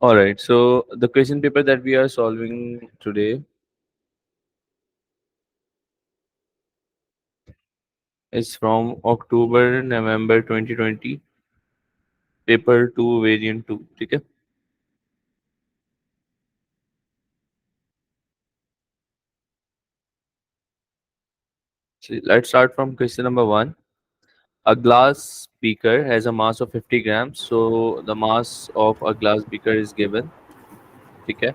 All right. So the question paper that we are solving today is from October November 2020, paper 2 variant 2. ठीक है. So let's start from question number 1. A glass beaker has a mass of 50 grams. So the mass of a glass beaker is given. ठीक है.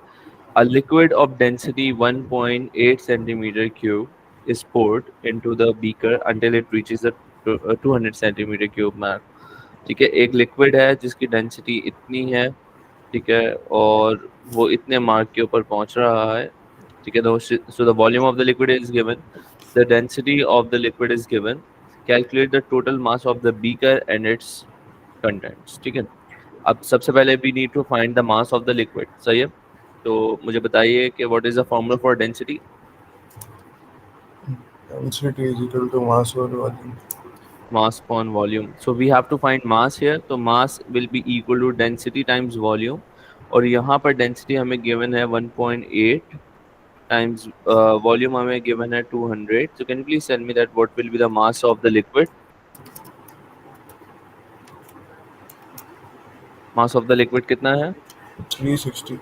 A liquid of density 1.8 centimeter cube is poured into the beaker until it reaches the 200 centimeter cube mark. ठीक है. एक liquid है जिसकी density इतनी है. ठीक है. और वो इतने मार्क के ऊपर पहुंच रहा है. ठीक है. So the volume of the liquid is given, the density of the liquid is given, calculate the total mass of the beaker and its contents. ठीक है. अब सबसे पहले we need to find the mass of the liquid. सही है. तो मुझे बताइए कि what is the formula for density? Density is equal to mass over volume. Mass upon volume. So we have to find mass here. तो mass will be equal to density times volume. और यहाँ पर density हमें given है 1.8 times volume हमें given है 200. So can you please tell me that what will be the mass of the liquid? Mass of the liquid कितना है? 360.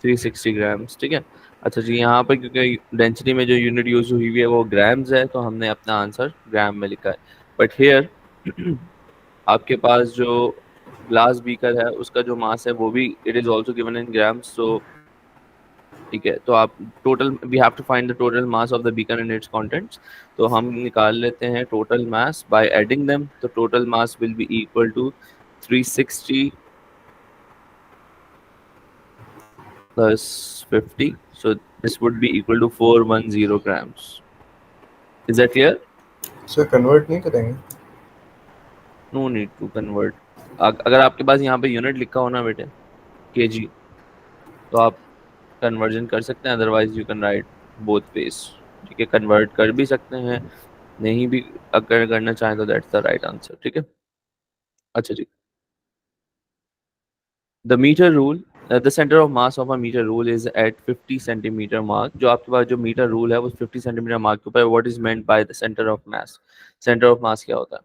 360 grams. ठीक है. अच्छा जी, यहाँ पर क्योंकि डेंसिटी में जो यूनिट यूज हुई हुई है वो ग्राम्स है, तो हमने अपना आंसर ग्राम में लिखा है. बट हेयर आपके पास जो ग्लास बीकर है उसका जो मास है वो भी it is also given in grams. So ठीक है. तो आप total we have to find the total mass of the beaker and its contents. तो हम निकाल लेते हैं total mass by adding them. तो total mass will be equal to 360 plus 50. So this would be equal to 410 grams. Is that clear? Sir convert नहीं करेंगे? No need to convert. अगर आपके पास यहाँ पे यूनिट लिखा हो ना बेटे, केजी, तो आप कन्वर्जन कर सकते हैं. Otherwise you can write both ways. ठीक है. कन्वर्ट कर भी सकते हैं, नहीं भी अगर करना चाहें तो दैट्स द राइट आंसर. ठीक है. अच्छा जी. The metre rule, the centre of mass of a meter rule is at 50 centimetre mark. जो आपके पास जो मीटर रूल है वो 50 सेंटीमीटर मार्क के ऊपर. What is meant by the centre of mass? Centre of मास क्या होता है?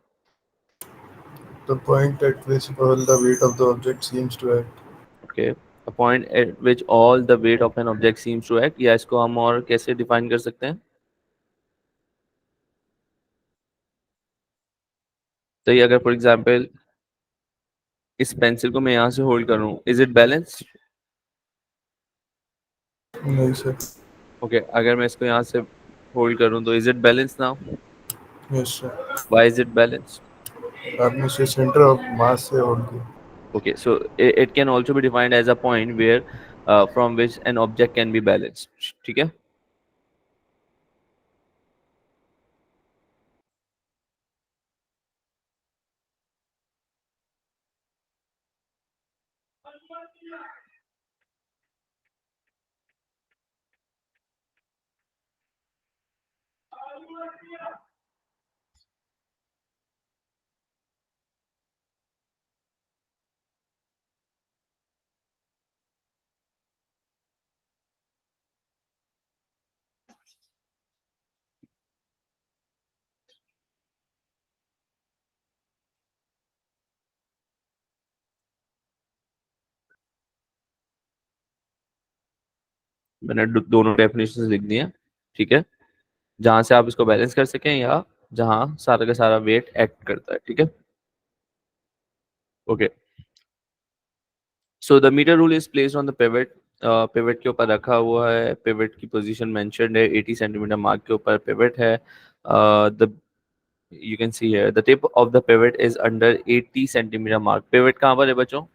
The point at which all the weight of the object seems to act. Okay. A point at which all the weight of an object seems to act. या इसको हम और कैसे define कर सकते हैं? तो ये अगर फॉर एग्जांपल इस पेंसिल को मैं यहाँ से होल्ड करूँ, इज इट बैलेंस्ड? नहीं सर. ओके. अगर मैं इसको यहाँ से होल्ड करूँ तो is it balanced now? Yes sir. Why is it balanced? आपने से सेंटर ऑफ मास से होल्ड किया. Okay, so it can also be defined as a point where from which an object can be balanced. ठीक है. मैंने दोनों definition लिख दी हैं. ठीक है. जहां से आप इसको बैलेंस कर सकें या जहां सारा का सारा वेट एक्ट करता है. ठीक है. Okay. So the metre rule is placed on the pivot. Pivot के ऊपर रखा हुआ है. पिवट की पोजीशन मेंशन्ड है. 80 सेंटीमीटर मार्क के ऊपर पिवट है. The you can see here the tip of the pivot is under 80 centimetre mark. Pivot कहाँ पर है बच्चों?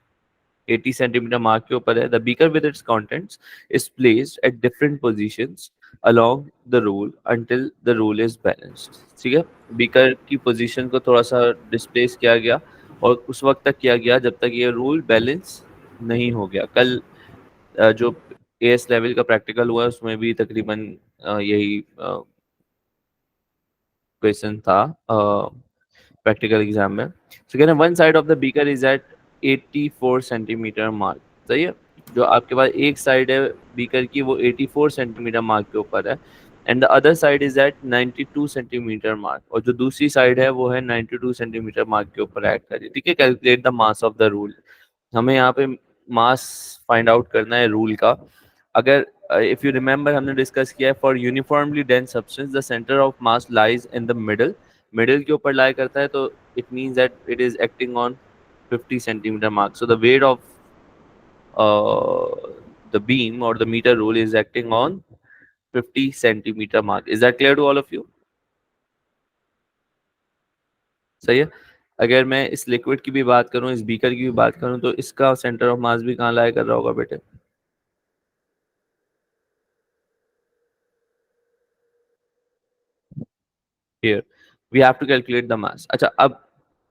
80 सेंटीमीटर मार्क के ऊपर है. The beaker with its contents is placed at different positions along the rule until the rule is balanced. ठीक है. Beaker की पोजीशन को थोड़ा सा डिस्प्लेस किया गया और उस वक्त तक किया गया जब तक ये रूल बैलेंस नहीं हो गया. कल जो एएस लेवल का प्रैक्टिकल हुआ उसमें भी तकरीबन यही क्वेश्चन था प्रैक्टिकल एग्जाम में. सो कहना one side of the beaker is at 84 centimetre mark. सही है, जो आपके पास एक साइड है बीकर की वो 84 सेंटीमीटर मार्क के ऊपर है, and the other side is at 92 centimetre mark, और जो दूसरी साइड है वो है 92 सेंटीमीटर मार्क के ऊपर एक्ट कर रही है। ठीक है, calculate the mass of the rule. हमें यहाँ पे मास फाइंड आउट करना है रूल का। अगर इफ यू रिमेंबर हमने डिस्कस किया है, for uniformly dense substance the centre of mass lies in the middle, middle के ऊपर लाई करता है, तो it means that it is acting on 50 centimeter mark. So the weight of the beam or the meter rule is acting on 50 centimeter mark. Is that clear to all of you? सही है। अगर मैं इस liquid की भी बात करूं, इस बीकर की भी बात करूं, तो इसका सेंटर ऑफ मास भी कहाँ लाया कर रहा होगा बेटे? Here we have to calculate the mass. अच्छा, अब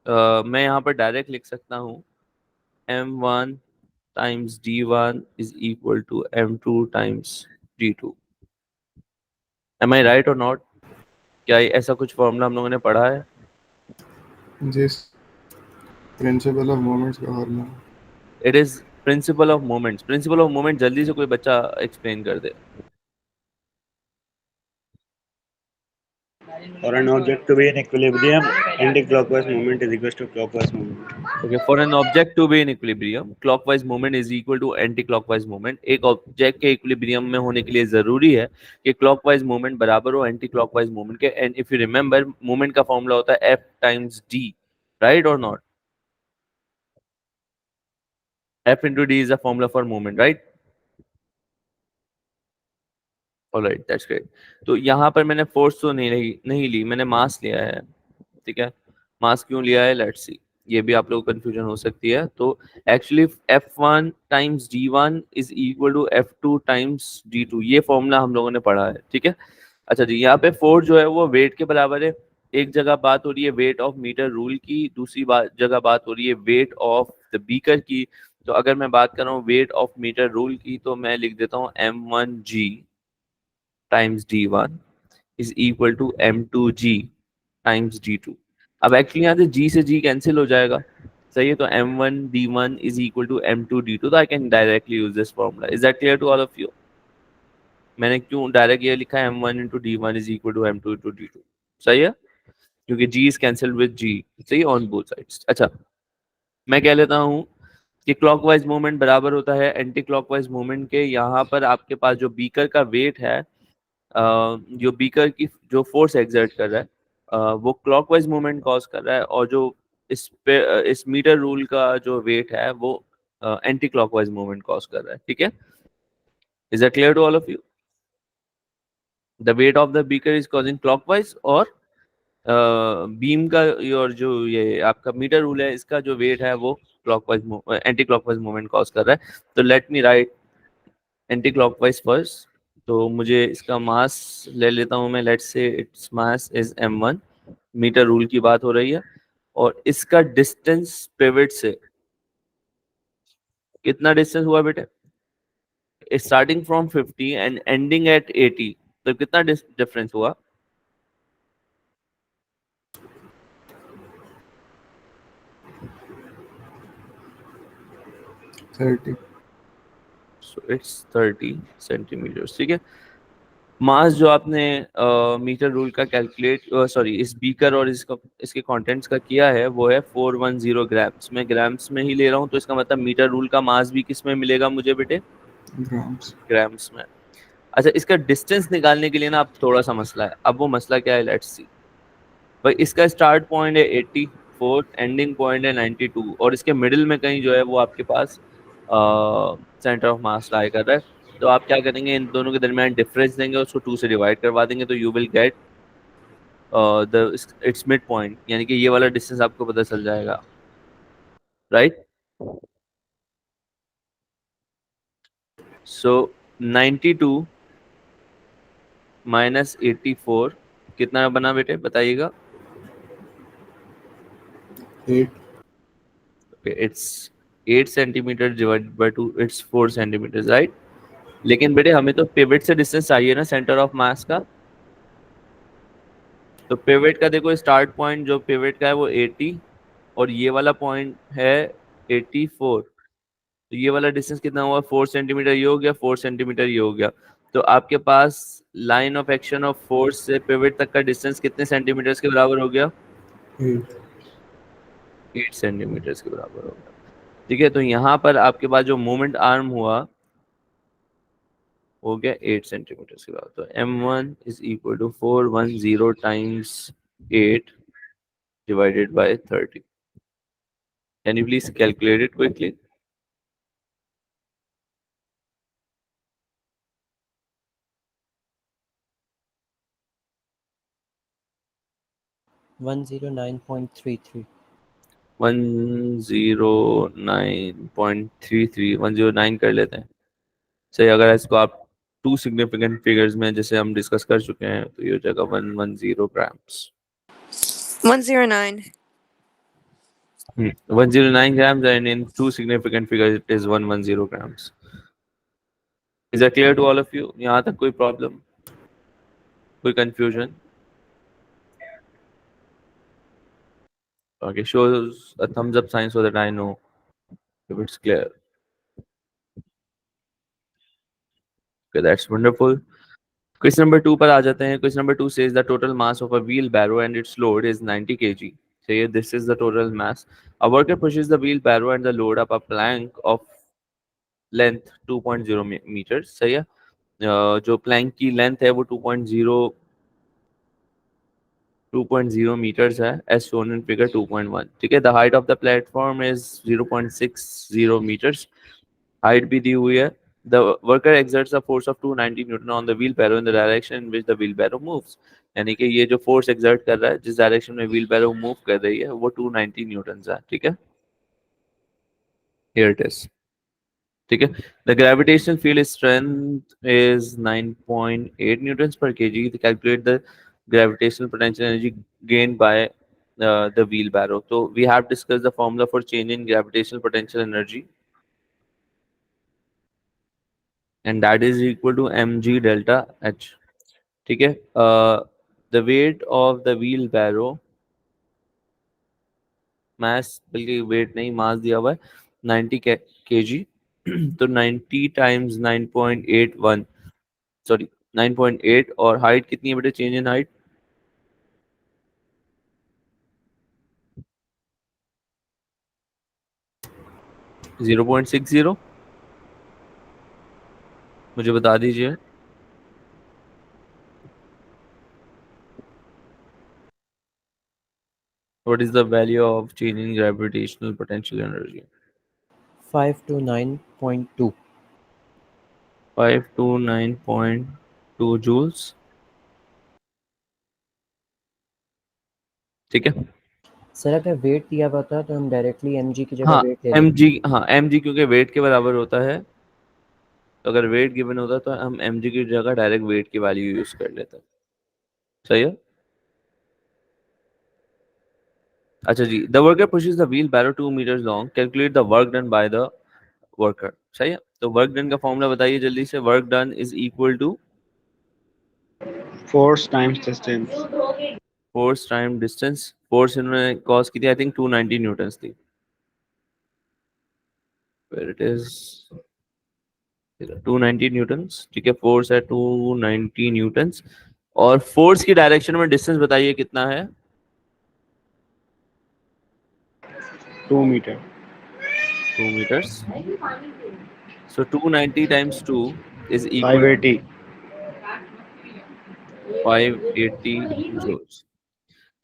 मैं यहाँ पर डायरेक्ट लिख सकता हूँ m1 times d1 is equal to m2 times d2. Am I right or not? क्या ऐसा कुछ फॉर्मूला हम लोगों ने पढ़ा है? जिस प्रिंसिपल ऑफ मोमेंट्स का formula. It is principle of moments. Principle of moment जल्दी से कोई बच्चा एक्सप्लेन कर दे। For an object to be in equilibrium, anti-clockwise movement is equal to clockwise movement. Okay, for an object to be in equilibrium clockwise movement is equal to anti clockwise movement. एक object के equilibrium में होने के लिए जरूरी है कि clockwise movement बराबर हो एंटी क्लॉकवाइज मूवमेंट के। And if you remember, movement का फॉर्मूला होता है एफ टाइम्स डी, राइट और not? F into D is the formula for movement, right? Alright, that's great. तो यहाँ पर मैंने फोर्स तो नहीं ली, मैंने मास लिया है। ठीक है, मास क्यों लिया है, लेट्स सी। ये भी आप लोगों को कंफ्यूजन हो सकती है। तो actually F1 times D1 is equal to F2 times D2, ये फॉर्मूला हम लोगों ने पढ़ा है। ठीक है, अच्छा जी, यहाँ पे फोर्स जो है वो वेट के बराबर है। एक जगह बात हो रही है वेट ऑफ मीटर रूल की, दूसरी जगह बात हो रही है वेट ऑफ द बीकर की। तो अगर मैं बात कर रहा हूँ वेट ऑफ मीटर रूल की, तो मैं लिख देता हूँ M1G times D1 is equal to M2G times D2। अब एक्चुअली यहाँ से G से G कैंसिल हो जाएगा। सही है, तो M1 D1 is equal to M2 D2, तो I can directly use this formula. Is that clear to all of you? मैंने क्यों डायरेक्ट ये लिखा है M1 into D1 is equal to M2 into D2? सही है, क्योंकि G is cancel with G, सही, ऑन बोथ साइड्स। अच्छा, मैं कह लेता हूँ कि क्लॉकवाइज मूवमेंट बराबर होता है एंटी क्लॉकवाइज मूवमेंट के। यहाँ पर आपके पास जो बीकर का वेट है, जो बीकर की जो फोर्स एग्जर्ट कर रहा है, वो क्लॉकवाइज मूवमेंट कॉज कर रहा है, और जो इस पे इस मीटर रूल का जो वेट है वो एंटी क्लॉकवाइज मूवमेंट कॉज कर रहा है। ठीक है, is that clear to all of you? The weight of the beaker is causing clockwise, और बीम का और जो ये आपका मीटर रूल है इसका जो वेट है वो clockwise anti clockwise movement cause कर रहा है। तो let me right anti clockwise first. तो मुझे इसका मास ले लेता हूँ मैं, let's say its mass is m1, metre rule की बात हो रही है, और इसका डिस्टेंस पिवट से कितना डिस्टेंस हुआ बेटे? Starting from 50 and ending eight 80, तो कितना डिफरेंस हुआ? 30। So it's 30 centimetre. ठीक है, मास जो आपने मीटर रूल का कैलकुलेट, सॉरी, इस बीकर और इसके कंटेंट्स का किया है वो है 410 ग्राम्स। मैं ग्राम्स में ही ले रहा हूँ, तो इसका मतलब मीटर रूल का मास भी किस में मिलेगा मुझे बेटे? ग्राम्स। ग्राम्स में। अच्छा, इसका डिस्टेंस निकालने के लिए ना अब थोड़ा सा मसला है। अब वो मसला क्या है, लेट्स सी। भाई इसका स्टार्ट पॉइंट है 84, एंडिंग पॉइंट है 92, और इसके मिडिल में कहीं जो है वो आपके पास सेंटर ऑफ मास लाई कर रहा है। तो आप क्या करेंगे, इन दोनों के दरमियान डिफरेंस देंगे, उसको 2 से डिवाइड करवा देंगे, तो you will get the it's mid point, यानी कि ये वाला डिस्टेंस आपको पता चल जाएगा, राइट? सो 92 माइनस 84 कितना बना बेटे, बताइएगा? 8। It's 8 centimetre divided by 2, it's 4 centimetre, right? लेकिन बेटे हमें तो पिवट से डिस्टेंस चाहिए ना सेंटर ऑफ मास का। तो पिवट का देखो, स्टार्ट पॉइंट जो पिवट का है वो 80, और ये वाला पॉइंट है 84, तो ये वाला डिस्टेंस कितना हुआ? 4 सेंटीमीटर ये हो गया, 4 सेंटीमीटर ये हो गया। तो आपके पास line of action of force से पिवट तक का डिस्टेंस कितने सेंटीमीटर के बराबर हो गया? 8. 8 सेंटीमीटर के बराबर हो गया। ठीक है, तो यहाँ पर आपके पास जो मोमेंट आर्म हुआ हो गया 8 सेंटीमीटर के बराबर। तो m1 is equal to 410 times 8 divided by 30. Can you please calculate it quickly? 109.33. 109.33, 109 कर लेते हैं। सही, अगर इसको आप टू सिग्निफिकेंट फिगर्स में जैसे हम डिस्कस कर चुके हैं तो ये हो जाएगा 110 grams. 109. 109 grams, and in two significant figures it is 110 grams. Is that clear to all of you? यहाँ तक कोई प्रॉब्लम, कोई confusion? Okay, shows a thumbs up sign so that I know if it's clear. Okay, that's wonderful. Question number 2 पर आ जाते हैं। Question number 2 says the total mass of a wheelbarrow and its load is 90 kg. So here this is the total mass. A worker pushes the wheelbarrow and the load up a plank of length 2.0 meters. सही है। जो plank की length है वो 2.0 meters है, as shown in figure 2.1. ठीक है, the height of the platform is 0.60 meters. Height भी दी हुई है। The worker exerts a force of 290 Newton on the wheelbarrow in the direction in which the wheelbarrow moves. यानी कि ये जो फोर्स exert कर रहा है, जिस डायरेक्शन में wheelbarrow मूव कर रही है, वो 290 न्यूटन है। ठीक है, here it is. ठीक है, the gravitational field strength is 9.8 newtons per kg. To calculate the gravitational potential energy gained by the wheelbarrow. So we have discussed the formula for change in gravitational potential energy, and that is equal to mg delta h. ठीक है, the weight of the wheelbarrow, mass, बल्कि weight नहीं, mass दिया हुआ है 90 kg. तो 90 times 9.81, sorry 9.8, और height कितनी है बेटे? चेंज इन हाइट 0.60, मुझे बता दीजिए। What is the value of change in gravitational potential energy? 529.2. 529.2 joules. ठीक है, सर अगर वेट दिया हुआ था तो हम डायरेक्टली mg की जगह हाँ वेट ले लेंगे। mg, हाँ mg क्योंकि वेट के बराबर होता है, तो अगर वेट गिवन होता तो हम mg की जगह डायरेक्ट वेट की वैल्यू यूज कर लेते। सही है। अच्छा जी, the worker pushes the wheelbarrow 2 meters long, calculate the work done by the worker. सही है, तो वर्क डन का फॉर्मूला बताइए जल्दी से। Work done is equal to Force times distance. Force time distance. Force इन्होंने कॉज की थी, आई थिंक 290 न्यूटन्स थी। Where it is 290 newtons. ठीक है, फोर्स है 290 न्यूटन्स, और फोर्स की डायरेक्शन में डिस्टेंस बताइए कितना है? 2 meter. 2 meters. So 290 times 2 is equal to 580. 580 joules.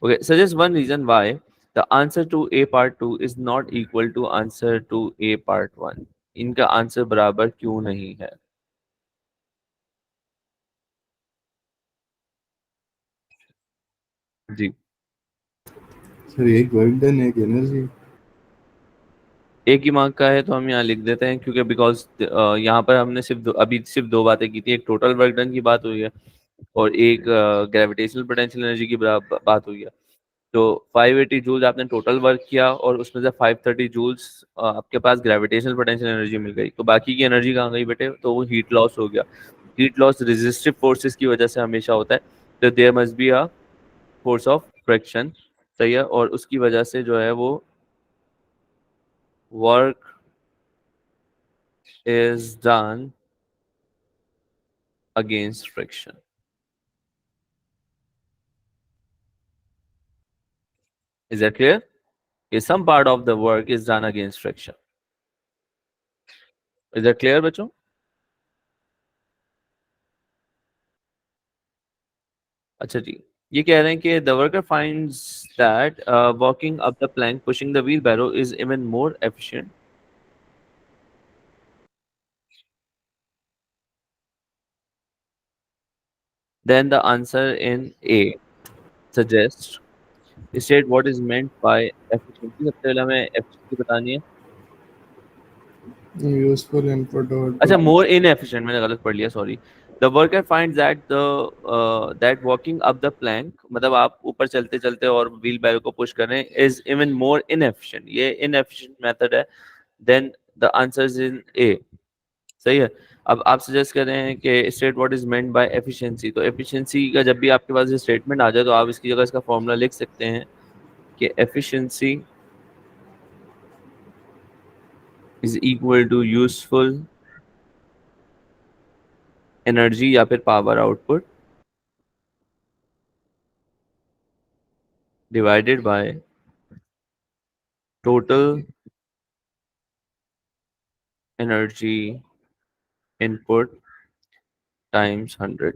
Okay, suggest one reason why the answer to A part 2 is not equal to answer to A part 1. इनका answer बराबर क्यों नहीं है? जी, सर एक वर्क डन एक एनर्जी। एक ही mark का है तो हम यहाँ लिख देते हैं, क्योंकि बिकॉज यहाँ पर हमने अभी सिर्फ दो बातें की थी। एक टोटल वर्क डन की बात हुई है और एक ग्रेविटेशनल पोटेंशियल एनर्जी की बात हुई है। तो 580 जूल्स आपने टोटल वर्क किया और उसमें से 530 जूल्स आपके पास ग्रेविटेशनल पोटेंशियल एनर्जी मिल गई। तो बाकी की एनर्जी कहाँ गई बेटे? तो वो हीट लॉस हो गया। हीट लॉस रेजिस्टिव फोर्सेस की वजह से हमेशा होता है, तो there must be a force of friction. सही है, और उसकी वजह से जो है वो work is done against friction. Is that clear? Okay, some part of the work is done against friction. Is that clear, बच्चों? अच्छा जी, ये कह रहे हैं कि the worker finds that walking up the plank, pushing the wheelbarrow is even more efficient than the answer in A suggests. State what is meant by efficiency. सबसे पहले हमें efficiency बतानी है. Useful input or अच्छा, output. more inefficient, मैंने गलत पढ़ लिया, sorry. The worker finds that that walking up the plank, मतलब आप ऊपर चलते चलते और व्हील बैरो को पुश कर रहे हैं, is even more inefficient. ये inefficient method है then the answer is in A. सही है. अब आप सजेस्ट कर रहे हैं कि state what is meant by efficiency. तो एफिशिएंसी का जब भी आपके पास ये स्टेटमेंट आ जाए तो आप इसकी जगह इसका फॉर्मूला लिख सकते हैं कि efficiency is equal to useful energy या फिर power output divided by total energy input times 100.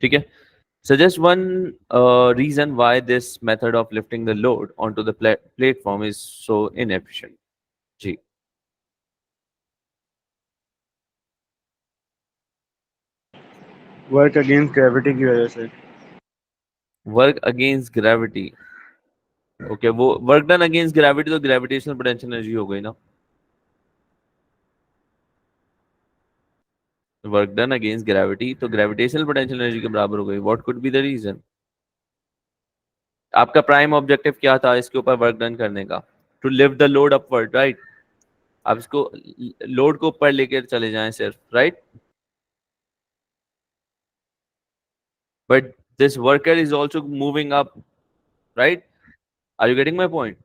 ठीक है. Suggest one reason why this method of lifting the load onto the platform is so inefficient. जी. Work against gravity की वजह से. Work against gravity. Okay, वो work done against gravity तो gravitational potential energy हो गई ना. वर्क डन अगेंस्ट ग्रेविटी तो ग्रेविटेशनल पोटेंशियल एनर्जी के बराबर हो गई. What could be the reason? आपका प्राइम ऑब्जेक्टिव क्या था इसके ऊपर वर्क डन करने का? To lift the load upward, right. आप इसको लोड को ऊपर लेकर चले जाएं सिर्फ, right. But this worker is also moving up, right. Are you getting my point?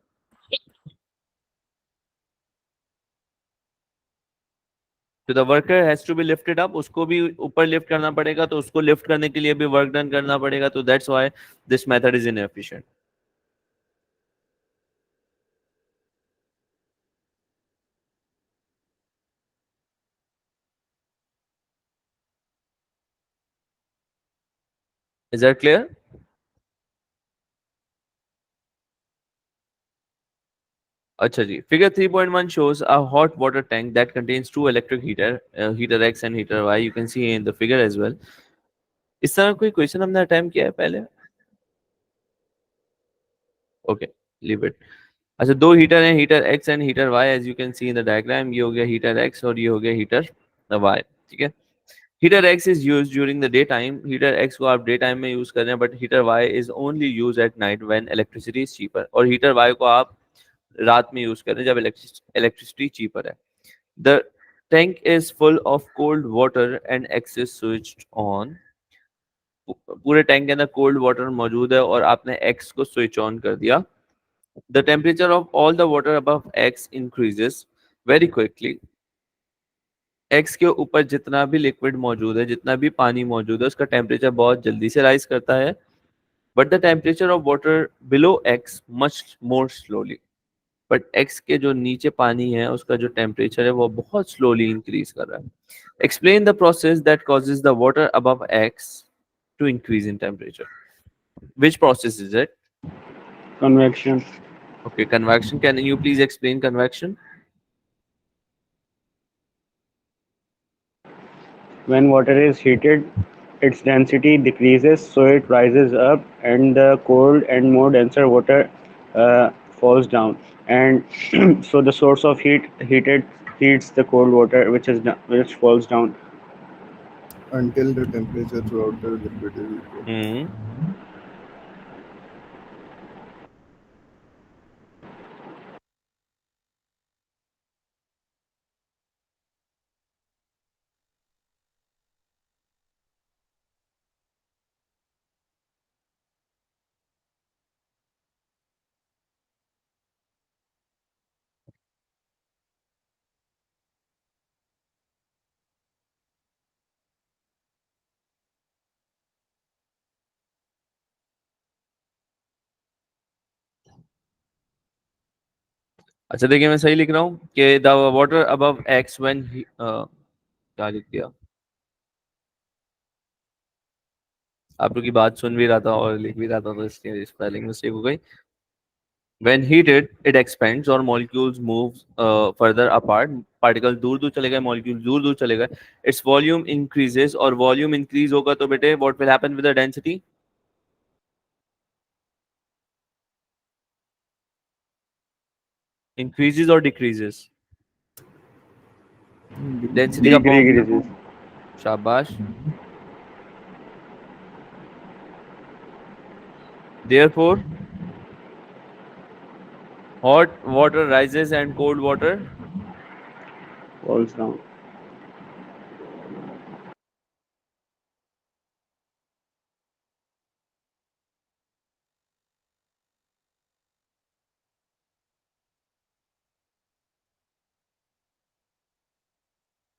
तो the worker has to be lifted up, उसको भी ऊपर लिफ्ट करना पड़ेगा, तो उसको लिफ्ट करने के लिए भी वर्क डन करना पड़ेगा. तो that's why this method is inefficient. Is that clear? अच्छा जी. Figure 3.1 shows a hot water tank that contains two electric heater X and heater Y. You can see in the figure as well. इस तरह कोई question हमने attempt किया है पहले? Okay, leave it. अच्छा, दो हीटर हैं, heater X and heater Y. As you can see in the diagram, ये हो गया हीटर X और ये हो गया हीटर Y. ठीक है. Heater X is used during the day time. Heater X को आप डे टाइम में यूज कर रहे हैं, but heater Y is only use at night when electricity is cheaper. और हीटर Y को आप रात में यूज कर रहे हैं जब इलेक्ट्रिसिटी चीपर है. The tank is full of cold water and X is switched on. पूरे टैंक के अंदर कोल्ड वाटर मौजूद है और आपने X को स्विच ऑन कर दिया. The temperature of all the water above X increases very quickly. X के ऊपर जितना भी लिक्विड मौजूद है, जितना भी पानी मौजूद है, उसका टेम्परेचर बहुत जल्दी से राइज करता है. But the temperature of water below X much more slowly. But X के जो नीचे पानी है उसका जो टेम्परेचर है वो बहुत स्लोली इंक्रीज कर रहा है. Explain the process that causes the water above X to increase in temperature. Which process is it? Convection. Okay, convection. Can you please explain convection? When water is heated, its density decreases, so it rises up, and the cold and more denser water falls down. And so the source of heated heats the cold water, which falls down. Until the temperature throughout the liquid is equal. Hmm. अच्छा देखिए, मैं सही लिख रहा हूँ कि the water above x when क्या लिख दिया, आप लोग की बात सुन भी रहा था और लिख भी रहा था, तो इसलिए स्पेलिंग मिस्टेक हो गई। When heated, it expands or molecules move further apart. Particle दूर दूर चले गए, मॉलिक्यूल दूर दूर चले गए. Its volume increases, और वॉल्यूम इंक्रीज होगा तो बेटे what will happen with the density? Increases or decreases? Density का फॉर्म, Decreases. शाबाश. Therefore, hot water rises and cold water Falls down.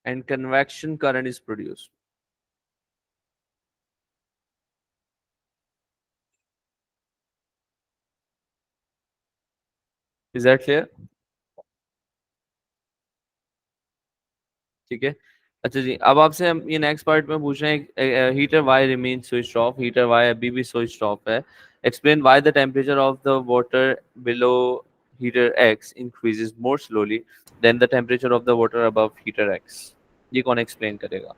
and convection current is produced. Is that clear? ठीक है. अच्छा जी, अब आपसे हम ये नेक्स्ट पार्ट में पूछ रहे हैं, heater Y remain switch off, heater Y अभी भी स्विच ऑफ है. Explain why the temperature of the water below heater X increases more slowly than the temperature of the water above heater X. ये कौन explain करेगा?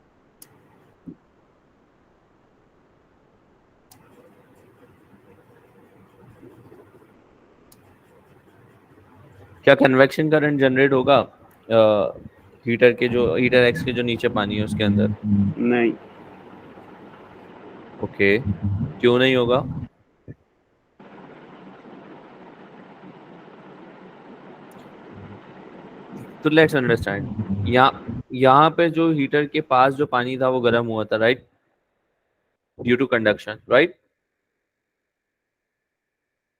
क्या convection current generate होगा heater के जो हीटर एक्स के जो नीचे पानी है उसके अंदर? नहीं. ओके, क्यों नहीं होगा? तो लेट्स अंडरस्टैंड. यहाँ पे जो हीटर के पास जो पानी था वो गर्म हुआ था, right, due to conduction, right.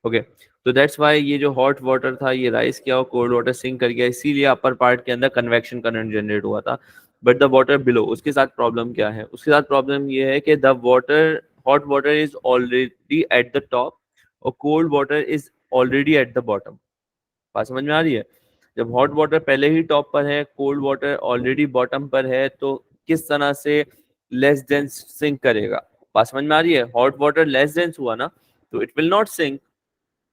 Okay, तो दैट्स वाई ये जो हॉट वाटर था ये राइज किया और कोल्ड वाटर सिंक कर गया, इसीलिए अपर पार्ट के अंदर कन्वेक्शन करंट जनरेट हुआ था. बट द वाटर बिलो, उसके साथ प्रॉब्लम क्या है? उसके साथ प्रॉब्लम ये है कि the water, hot water is already at the top और cold water is already at the bottom. बात समझ में आ रही है? जब हॉट वाटर पहले ही टॉप पर है, कोल्ड वाटर ऑलरेडी बॉटम पर है, तो किस तरह से लेस डेंस सिंक करेगा? बात समझ में आ रही है? हॉट वाटर लेस डेंस हुआ ना, तो इट विल नॉट सिंक,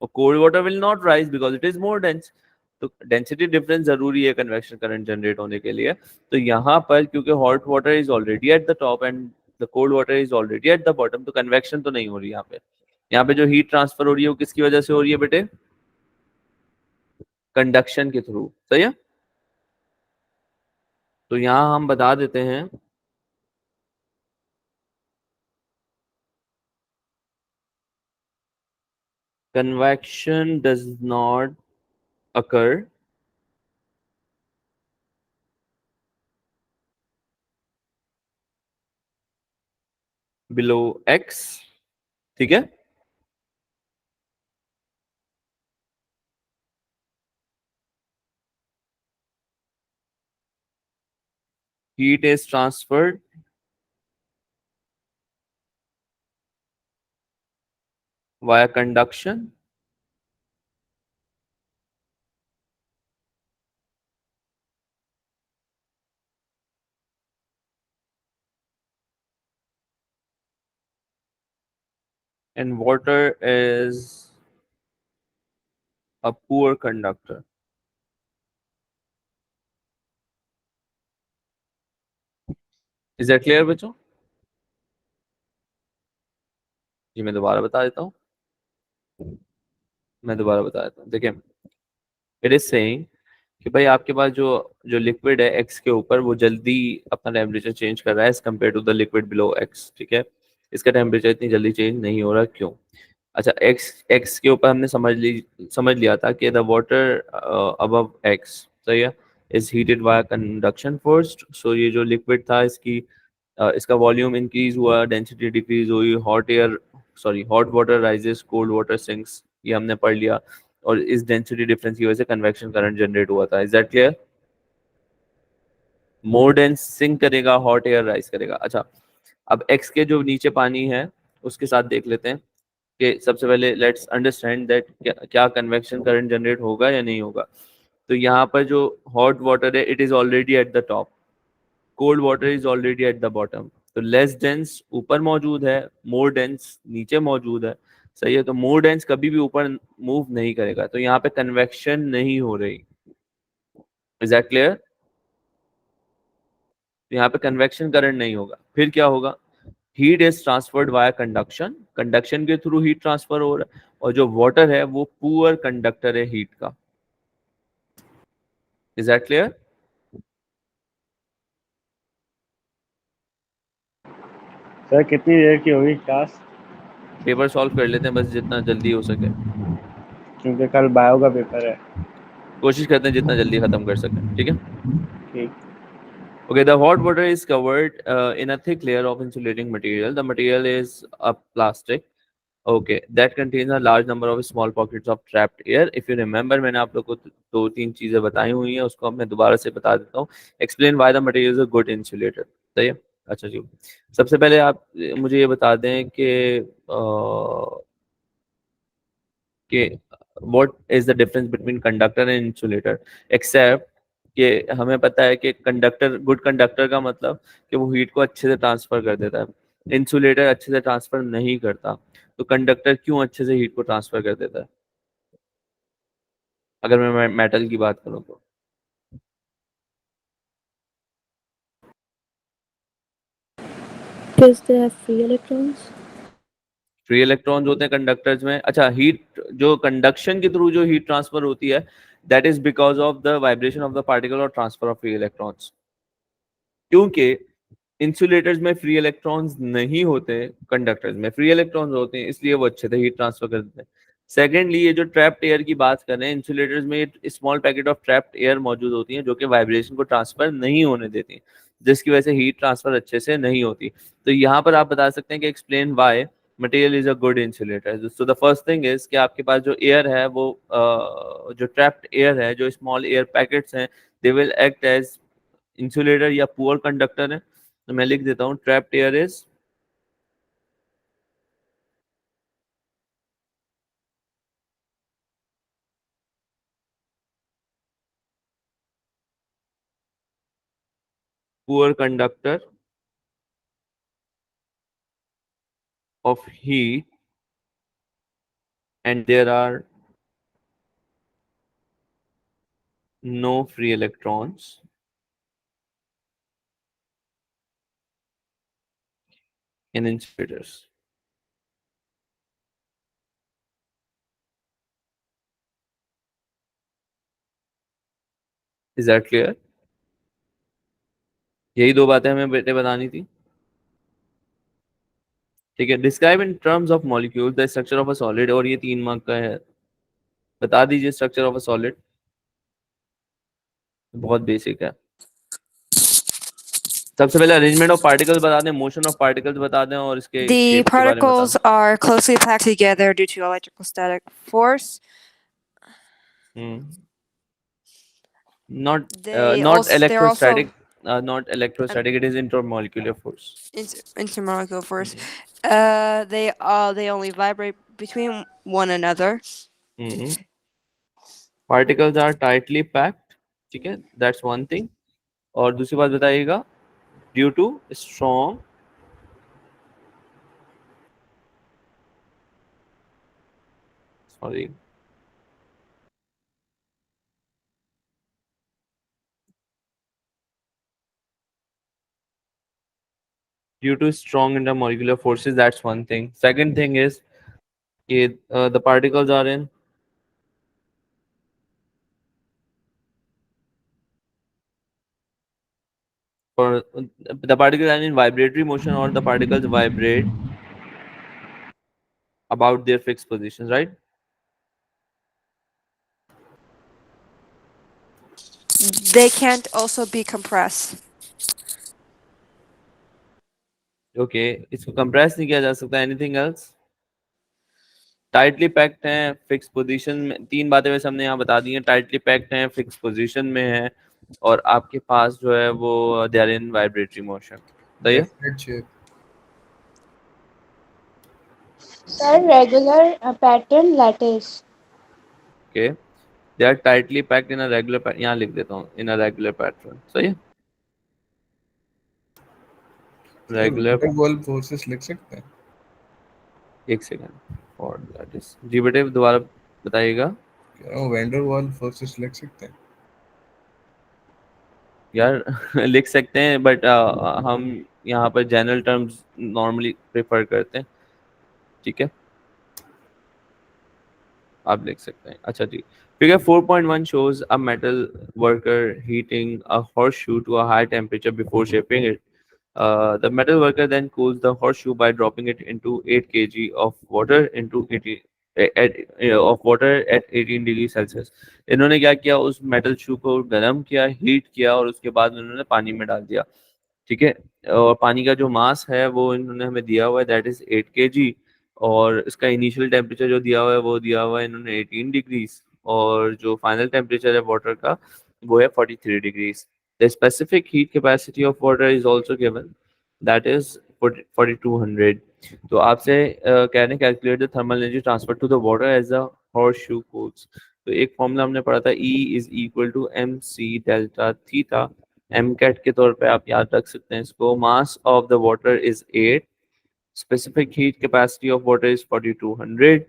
और cold water will not rise because it is more dense. तो डेंसिटी डिफरेंस जरूरी है कन्वेक्शन करंट जनरेट होने के लिए. तो यहाँ पर क्योंकि hot water is already at the top and the cold water is already at the bottom, तो कन्वेक्शन तो नहीं हो रही यहाँ पे. यहाँ पे जो हीट ट्रांसफर हो रही है वो किसकी वजह से हो रही है बेटे? कंडक्शन के थ्रू. सही है. तो यहां हम बता देते हैं convection does not occur below x. ठीक है. Heat is transferred via conduction and water is a poor conductor. Is that clear बच्चों? जी मैं दोबारा बता देता हूँ. देखिए, इट इज सेइंग कि भाई आपके पास जो जो लिक्विड है एक्स के ऊपर वो जल्दी अपना टेम्परेचर चेंज कर रहा है as compare to the liquid below X. ठीक है, इसका टेम्परेचर इतनी जल्दी चेंज नहीं हो रहा, क्यों? अच्छा, एक्स एक्स के ऊपर हमने समझ लिया था कि द वाटर अबव एक्स, सही है, is heated by conduction first. So ये जो लिक्विड था इसका वॉल्यूम इंक्रीज हुआ, डेंसिटी डिक्रीज हुई, hot water rises, cold water sinks, ये हमने पढ़ लिया. और इस डेंसिटी डिफरेंस की वजह से कन्वेक्शन करंट जनरेट हुआ था. Is that clear? More dense sink करेगा, हॉट एयर राइज करेगा. अच्छा, अब एक्स के जो नीचे पानी है उसके साथ देख लेते हैं कि सबसे पहले लेट्स अंडरस्टैंड दैट क्या कन्वेक्शन करंट जनरेट होगा या नहीं होगा. तो यहाँ पर जो हॉट वाटर है it is already at the top, cold water is already at the bottom. तो लेस डेंस ऊपर मौजूद है, मोर डेंस नीचे मौजूद है, सही है। तो मोर डेंस कभी भी ऊपर मूव नहीं करेगा, तो यहाँ पे कन्वेक्शन नहीं हो रही। Is that clear? यहाँ पे कन्वेक्शन करंट नहीं होगा। फिर क्या होगा? Heat is transferred via conduction, conduction के थ्रू हीट ट्रांसफर हो रहा है, और जो वाटर है वो पुअर कंडक्टर है हीट का। Is that clear? सर कितनी देर की होगी क्लास? पेपर सॉल्व कर लेते हैं बस जितना जल्दी हो सके, क्योंकि कल बायो का पेपर है। कोशिश करते हैं जितना जल्दी खत्म कर सकें, ठीक है। ठीक। Okay, the hot water is covered in a thick layer of insulating material. The material is a plastic. Okay, that contains a large number of small pockets of trapped air. If you remember, मैंने आप लोग को दो तीन चीजें बताई हुई हैं, उसको मैं दोबारा से बता देता हूँ। Explain why the material is a good insulator. सही है? अच्छा जी। सबसे पहले आप मुझे ये बता दें कि what is the difference between conductor and insulator, except कि हमें पता है कि कंडक्टर, गुड कंडक्टर का मतलब कि वो हीट को अच्छे से ट्रांसफर कर देता है, इंसुलेटर अच्छे से ट्रांसफर नहीं करता। तो कंडक्टर क्यों अच्छे से हीट को ट्रांसफर कर देता है अगर मैं मेटल की बात करूं तो? Because they have free electrons. Free electrons होते हैं कंडक्टर्स में। अच्छा, हीट जो कंडक्शन के थ्रू जो हीट ट्रांसफर होती है that is because of the vibration of the particle और ट्रांसफर ऑफ फ्री इलेक्ट्रॉन्स। क्योंकि इंसुलेटर्स में फ्री इलेक्ट्रॉन्स नहीं होते, कंडक्टर्स में फ्री इलेक्ट्रॉन्स होते हैं, इसलिए वो अच्छे से हीट ट्रांसफर कर देते हैं। सेकेंडली, ये जो ट्रैप्ड एयर की बात कर रहे हैं, इंसुलेटर्स में small packet of trapped air मौजूद होती हैं जो कि वाइब्रेशन को ट्रांसफर नहीं होने देती, जिसकी वजह से हीट ट्रांसफर अच्छे से नहीं होती। तो यहाँ पर आप बता सकते हैं कि explain why material is a good insulator. So the first thing is कि आपके पास जो एयर है वो जो ट्रैप्ड एयर है, जो स्मॉल एयर पैकेट्स हैं, they will act as insulator या पुअर कंडक्टर है। तो मैं लिख देता हूँ trapped air is poor conductor of heat and there are no free electrons in insulators. Is that clear? यही दो बातें हमें बेटे बतानी थी, ठीक है। Describe in terms of molecule the structure of a solid, और ये 3 मार्क का है। बता दीजिए स्ट्रक्चर ऑफ अ सॉलिड, बहुत बेसिक है। सबसे पहले अरेंजमेंट ऑफ पार्टिकल्स बता दें, मोशन ऑफ पार्टिकल्स बता दें, और इसके The शेप्स के बारे में बता particles are closely packed together due to electrostatic force. दें। Not They not also they're also electrostatic, not electrostatic, it is intermolecular force. intermolecular force. They only vibrate between one another. Particles are tightly packed, ठीक है, that's one thing। और दूसरी बात बताइएगा, due to strong sorry due to strong intermolecular forces, that's one thing। Second thing is the particles are in or the particles are in vibratory motion, or the particles vibrate about their fixed positions, right? They can't also be compressed. Okay, इसको compress नहीं किया जा सकता। Anything else? Tightly packed हैं, fix position में। 3 बातें वैसे हमने यहाँ बता दी हैं, टाइटली पैक्ड हैं, फिक्स पोजीशन में है, और आपके पास जो है वो they are in vibratory motion. सही है? Definite shape. Sir, regular pattern lattice. Okay, they are tightly packed in a regular, यहाँ लिख देता हूँ, इन अ रेगुलर पैटर्न, सही है, sir regular. Van wall forces लिख सकते हैं? एक सेकेंड, और दैट इज जी बेटे दोबारा बताइएगा। कह रहा हूँ वैंडर वॉल फोर्सेस लिख सकते हैं। यार लिख सकते हैं, बट हम यहाँ पर जनरल टर्म्स नॉर्मली प्रेफर करते हैं, ठीक है, आप लिख सकते हैं। अच्छा जी, figure 4.1 shows a metal worker heating a horseshoe to a high temperature before shaping it. The metal worker then cools the horseshoe by dropping it into 8 kg of water into 80 of water at 18 degree Celsius. इन्होंने क्या किया, उस metal शू को गर्म किया, heat किया, और उसके बाद उन्होंने पानी में डाल दिया, ठीक है। और पानी का जो मास है वो इन्होंने हमें दिया हुआ है, दैट इज 8 kg, और इसका इनिशियल टेम्परेचर जो दिया हुआ है वो दिया हुआ है इन्होंने 18 डिग्रीज, और जो फाइनल टेम्परेचर है वाटर का वो है 43 degrees. The specific heat capacity of water is also given, that is 4200। तो आपसे कह रहे हैं calculate the thermal energy transfer to the water as a horseshoe cools. तो एक फॉर्मूला हमने पढ़ा था, E is equal to M C delta theta, M cat के तौर पे आप याद रख सकते हैं इसको। Mass of the water is 8, specific heat capacity of water is 4200,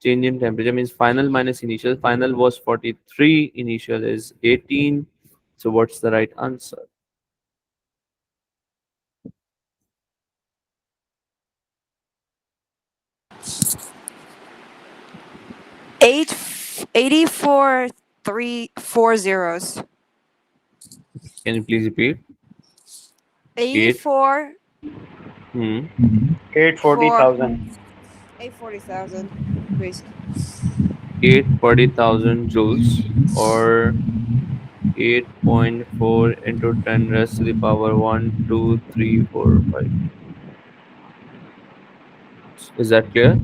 change in temperature means final minus initial, final was 43, initial is 18, so what's the right answer? Eight, 84, 3, 4 zeros. Can you please repeat? 8 84, hmm 4, 840,000. 840,000. Basically. 840,000 joules, or 8.4 into 10 raised to the power 1 2 3 4 5. Is that clear?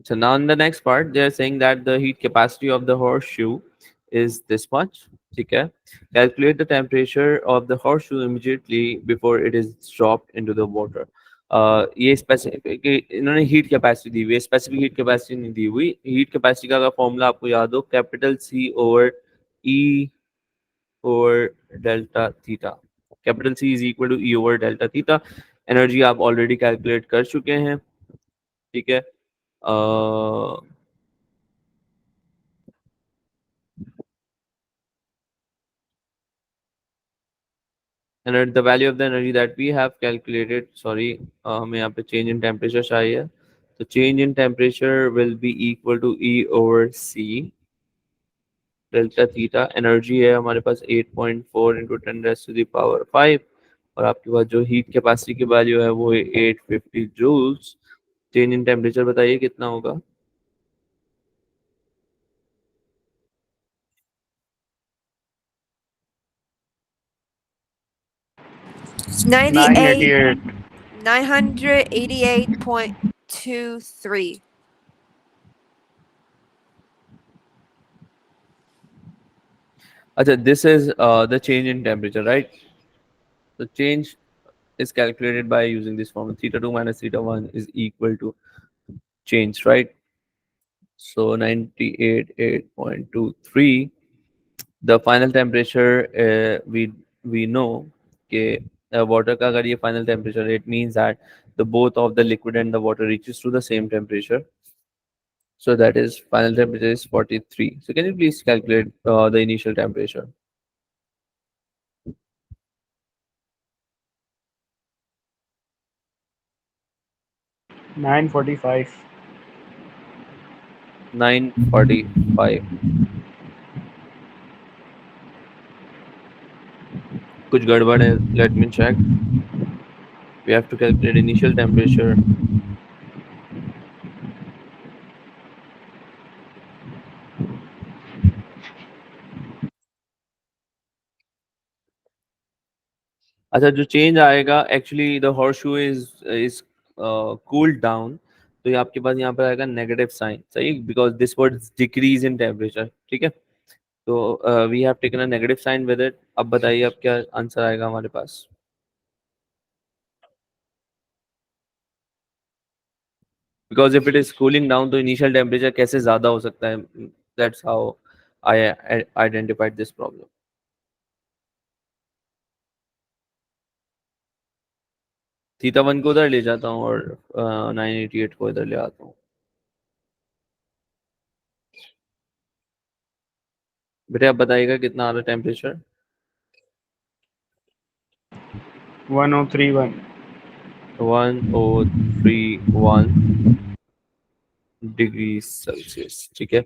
So now in the next part, they are saying that the heat capacity of the horseshoe is this much. Okay. Calculate the temperature of the horseshoe immediately before it is dropped into the water. ये specific इन्होंने heat capacity दी हुई है, specific heat capacity नहीं दी हुई। Heat capacity का अगर formula आपको याद हो, capital C over E over delta theta. Capital C is equal to E over delta theta. Energy आप ऑलरेडी कैलकुलेट कर चुके हैं, ठीक है। and the value of the energy that we have calculated, sorry, हमें यहाँ पे change in temperature चाहिए, तो change in temperature will be equal to E over C delta theta। energy है हमारे पास 8.4 into 10 raised to the power 5, और आपके पास जो heat capacity की value है वो है 850 joules। change in temperature बताइए कितना होगा? 98, 988. 988.23. अच्छा, this is the change in temperature, right? The change is calculated by using this formula, theta 2 minus theta 1 is equal to change, right? So 98.23, the final temperature, we know कि water का अगर ये final temperature, it means that the both of the liquid and the water reaches to the same temperature, so that is final temperature is 43. So can you please calculate the initial temperature? 945. 945, कुछ गड़बड़ है, let me check, we have to calculate initial temperature। अच्छा, जो change आएगा actually the horseshoe is cooled down, तो ये आपके पास यहाँ पर आएगा नेगेटिव साइन, सही, because this word decrease in temperature, ठीक है। तो we have taken a negative sign with it. अब बताइए अब क्या आंसर आएगा हमारे पास? because if it is cooling down तो initial temperature कैसे ज़्यादा हो सकता है? That's how I identified this problem. Theta 1 को उधर ले जाता हूँ और 988 को इधर ले आता हूँ। बेटे आप बताइएगा कितना आ रहा है टेम्परेचर? 1031. 1031 डिग्री सेल्सियस, ठीक है।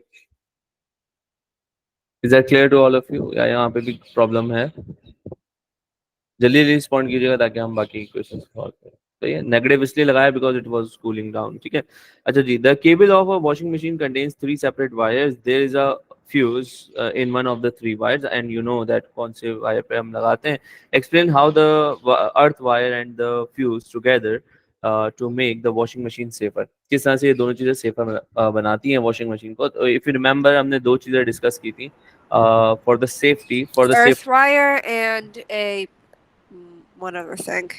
Is that clear to all of you, या यहाँ पे भी प्रॉब्लम है? जल्दी रिस्पॉन्ड कीजिएगा ताकि हम बाकी क्वेश्चन सॉल्व करें। तो ये नेगेटिव इसलिए लगाया because it was cooling down, ठीक है। अच्छा जी, the cable of a washing machine contains 3 separate wires, there is a fuse in one of the 3 wires and you know that कौन से वायर पे हम लगाते हैं। Explain how the earth wire and the fuse together to make the washing machine safer. किस तरह से ये दोनों चीज़ें सेफर बनाती हैं वॉशिंग मशीन को। तो इफ यू रिमेंबर हमने 2 चीज़ें डिस्कस की थी for the safety, for the Earth wire and one other thing.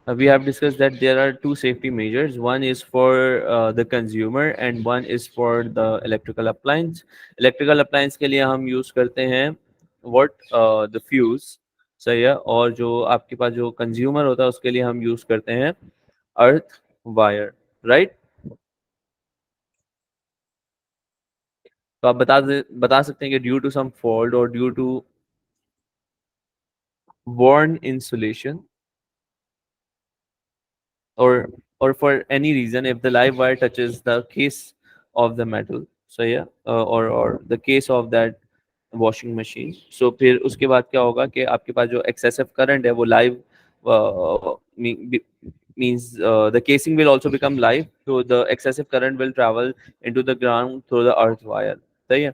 We have discussed that there are 2 safety measures. One is for the consumer and one is for the electrical appliance. Electrical appliance के लिए हम use करते हैं what the fuse, सही है। और जो आपके पास जो consumer होता है उसके लिए हम use करते हैं earth wire, right? तो आप बता सकते हैं कि due to some fault or due to worn insulation or for any reason, if the live wire touches the case of the metal, so yeah, or the case of that washing machine, so फिर उसके बाद क्या होगा कि आपके पास जो excessive current है वो live means the casing will also become live, so the excessive current will travel into the ground through the earth wire, सही है।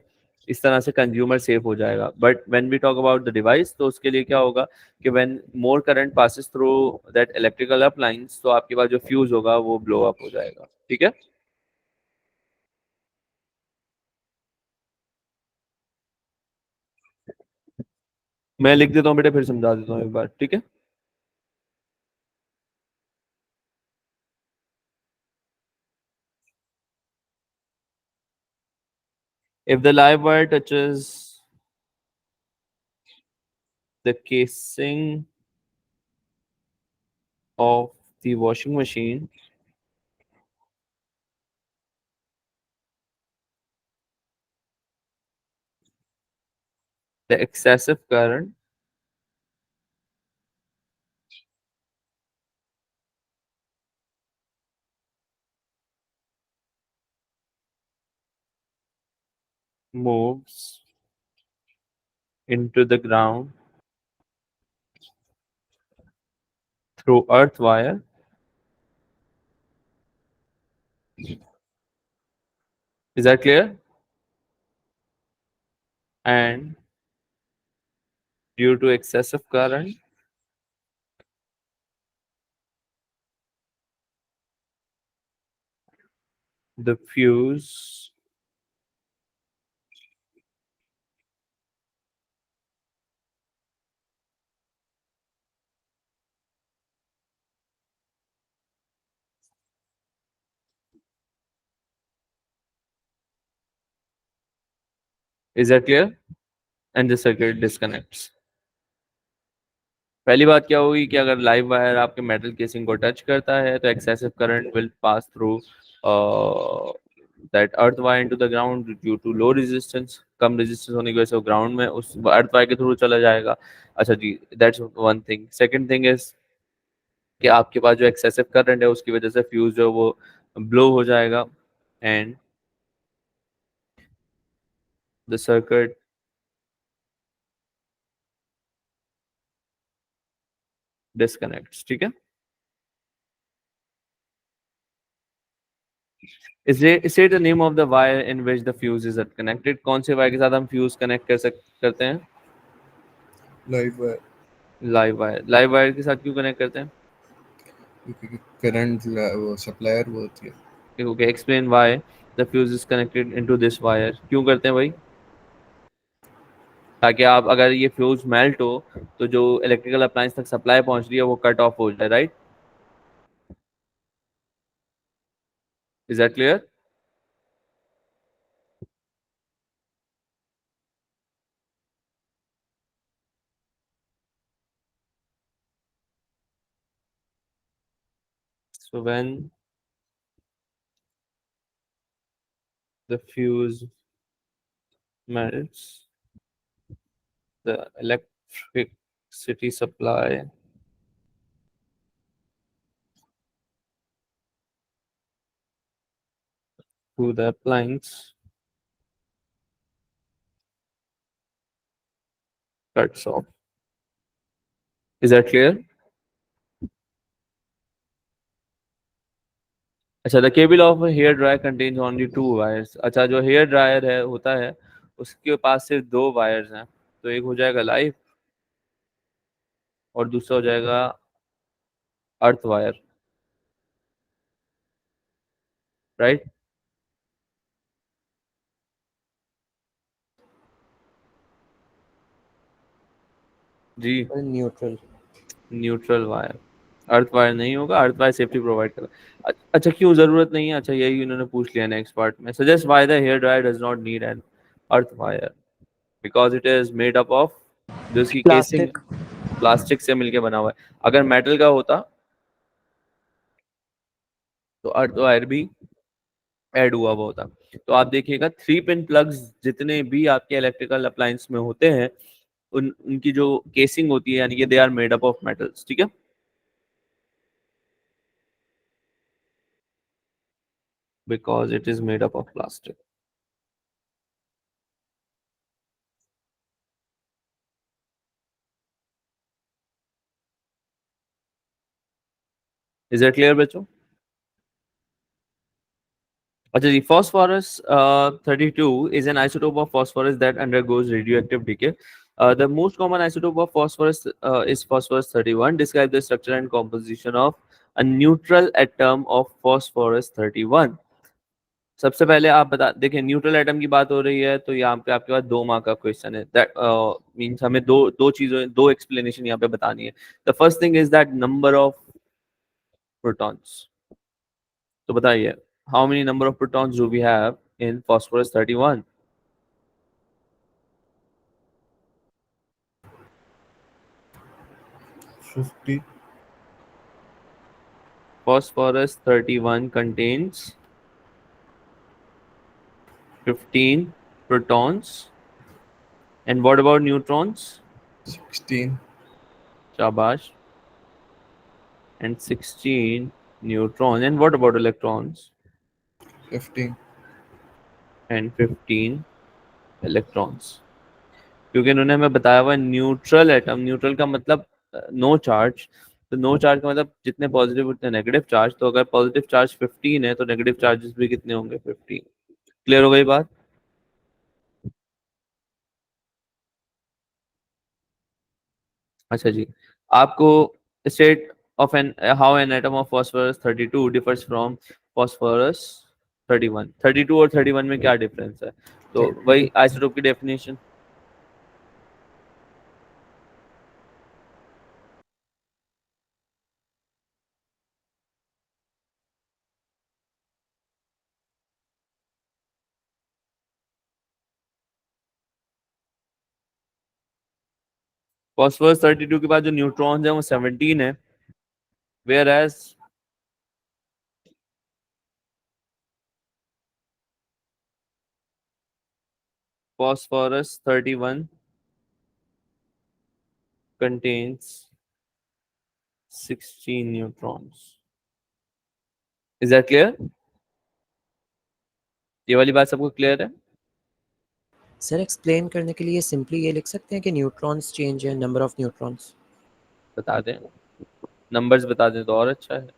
इस तरह से कंज्यूमर सेफ हो जाएगा। But when we talk about the device, तो उसके लिए क्या होगा कि when more current passes through that electrical appliance, तो आपके पास जो फ्यूज होगा वो ब्लो अप हो जाएगा, ठीक है। मैं लिख देता हूँ बेटा, फिर समझा देता हूँ एक बार, ठीक है। If the live wire touches the casing of the washing machine, the excessive current moves into the ground through earth wire. Is that clear? And due to excessive current, the fuse is that clear? And the circuit disconnects. पहली बात क्या होगी कि अगर live wire आपके metal casing को touch करता है तो excessive current will pass through that earth wire into the ground due to low resistance. कम रेजिस्टेंस होने की वजह से ग्राउंड में उस अर्थ वायर के थ्रू चला जाएगा। अच्छा जी, that's one thing. Second thing is कि आपके पास जो एक्सेसिव करंट है उसकी वजह से फ्यूज जो वो ब्लो हो जाएगा एंड द सर्किट डिस्कनेक्ट्स, ठीक है। Say the name of the wire in which the fuse is connected. कौन से वायर के साथ हम फ्यूज कनेक्ट करते हैं? Live wire, live wire. Live wire के साथ क्यों कनेक्ट करते हैं? क्योंकि करंट वो सप्लायर वो होती है। Okay, explain why the fuse is connected into this wire. क्यों करते हैं भाई? ताकि आप अगर ये फ्यूज मेल्ट हो तो जो इलेक्ट्रिकल अप्लायंस तक सप्लाई पहुंच रही है वो कट ऑफ हो जाए, right? Is that clear? So when the fuse melts, the electricity supply to the appliance cuts off. Is that clear? अच्छा, the cable of a hair dryer contains only 2 wires. अच्छा, जो hair dryer है होता है उसके पास सिर्फ 2 wires हैं, तो एक हो जाएगा लाइव और दूसरा हो जाएगा अर्थ वायर, राइट जी? Neutral. Neutral wire, earth wire नहीं होगा, अर्थ वायर सेफ्टी प्रोवाइड कर। अच्छा, क्यों जरूरत नहीं है? अच्छा, यही उन्होंने पूछ लिया नेक्स्ट पार्ट में। Suggest why the hair dryer does not need an earth wire, because it is made up of, जो इसकी केसिंग प्लास्टिक। प्लास्टिक से मिलके बना हुआ है। अगर मेटल का होता तो अर्थ वायर भी ऐड हुआ हुआ होता। तो आप देखिएगा 3 पिन प्लग्स जितने भी आपके इलेक्ट्रिकल अप्लायंस में होते हैं उनकी जो केसिंग होती है, यानी कि they are made up of metals, ठीक है? Because it is made up of plastic. Is it clear बच्चों? अच्छा जी, phosphorus 32 is an isotope of phosphorus that undergoes radioactive decay. The most common isotope of phosphorus is phosphorus 31. Describe the structure and composition of a neutral atom of phosphorus 31. सबसे पहले आप बता देखिए, neutral atom की बात हो रही है तो यहाँ पे आपके पास 2 मार्क का क्वेश्चन है। दैट मींस हमें दो चीजों, 2 एक्सप्लेनेशन यहाँ पे बतानी है। The first thing is that number of protons. तो बताइए, how many number of protons do we have in phosphorus 31? 50. Phosphorus 31 contains 15 protons. And what about neutrons? 16. Shabash. And 16 neutrons. And what about electrons? 15. And 15 electrons. क्योंकि उन्होंने हमें बताया हुआ neutral atom, neutral का मतलब no charge, तो no charge का मतलब जितने पॉजिटिव उतने नेगेटिव चार्ज। तो अगर पॉजिटिव चार्ज 15 है तो नेगेटिव चार्जेस भी कितने होंगे? 15। क्लियर हो गई बात? अच्छा जी, आपको state of an how an atom of phosphorus 32 differs from phosphorus 31। 32 और 31 में क्या डिफरेंस है? तो वही आइसोटोप की डेफिनेशन। phosphorus 32 के बाद जो न्यूट्रॉन्स है वो 17 है, whereas phosphorus 31 contains 16 neutrons। Is that clear? ये वाली बात सबको क्लियर है? सर एक्सप्लेन करने के लिए सिंपली ये लिख सकते हैं कि न्यूट्रॉन्स चेंज है, नंबर ऑफ न्यूट्रॉन्स। बता दें, नंबर्स बता दें तो और अच्छा है,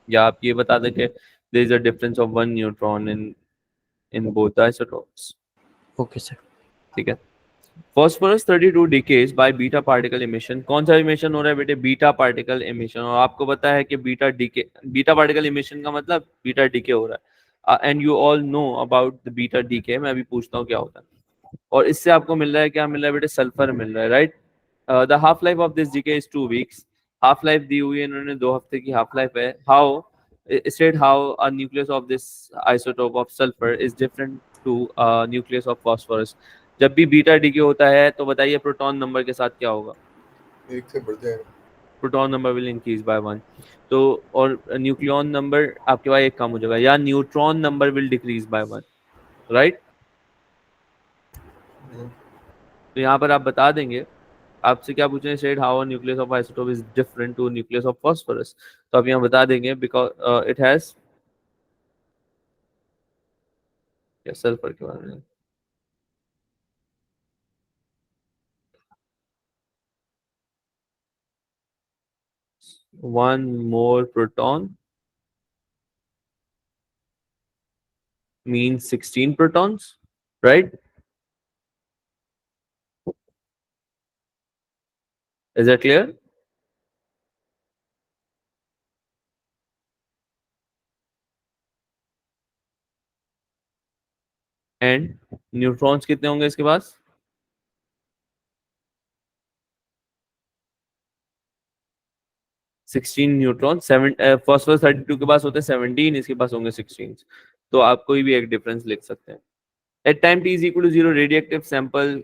या आप ये बता दें कि there is a difference of 1 neutron in both isotopes. Okay sir. ठीक है। phosphorus 32 decays by beta particle emission. कौन सा इमिशन हो रहा है बेटे? Beta particle emission. और आपको पता है कि बीटा पार्टिकल इमिशन का मतलब बीटा डीके हो रहा है। And you all know about the beta decay. मैं अभी पूछता हूँ क्या होता है। और इससे आपको मिल रहा है, क्या मिल रहा है बेटे? सल्फर मिल रहा है, right? The half life of this decay is 2 weeks. Half life दी हुई है इन्होंने, 2 हफ्ते की हाफ लाइफ है। How state how a nucleus of this isotope of sulfur is different to a nucleus of phosphorus. जब भी बीटा डीके होता है तो बताइए प्रोटॉन नंबर के साथ क्या होगा? एक से बढ़ जाएगा। Proton number will increase by 1. तो और न्यूक्लियन नंबर आपके पास एक कम हो जाएगा, या neutron number will decrease by 1, right? तो यहाँ पर आप बता देंगे, आपसे क्या पूछेंगे, state how nucleus of isotope is different to nucleus of phosphorus, तो आप यहाँ बता देंगे बिकॉज इट हैज सल्फर के बारे में, one more proton means 16 protons, right? Is that clear? And neutrons कितने होंगे इसके पास? 16 न्यूट्रॉन, 7 फॉस्फोरस 32 के पास होते हैं 17, इसके पास होंगे 16, तो आप कोई भी एक डिफरेंस लिख सकते हैं. At time t is equal to 0, radioactive sample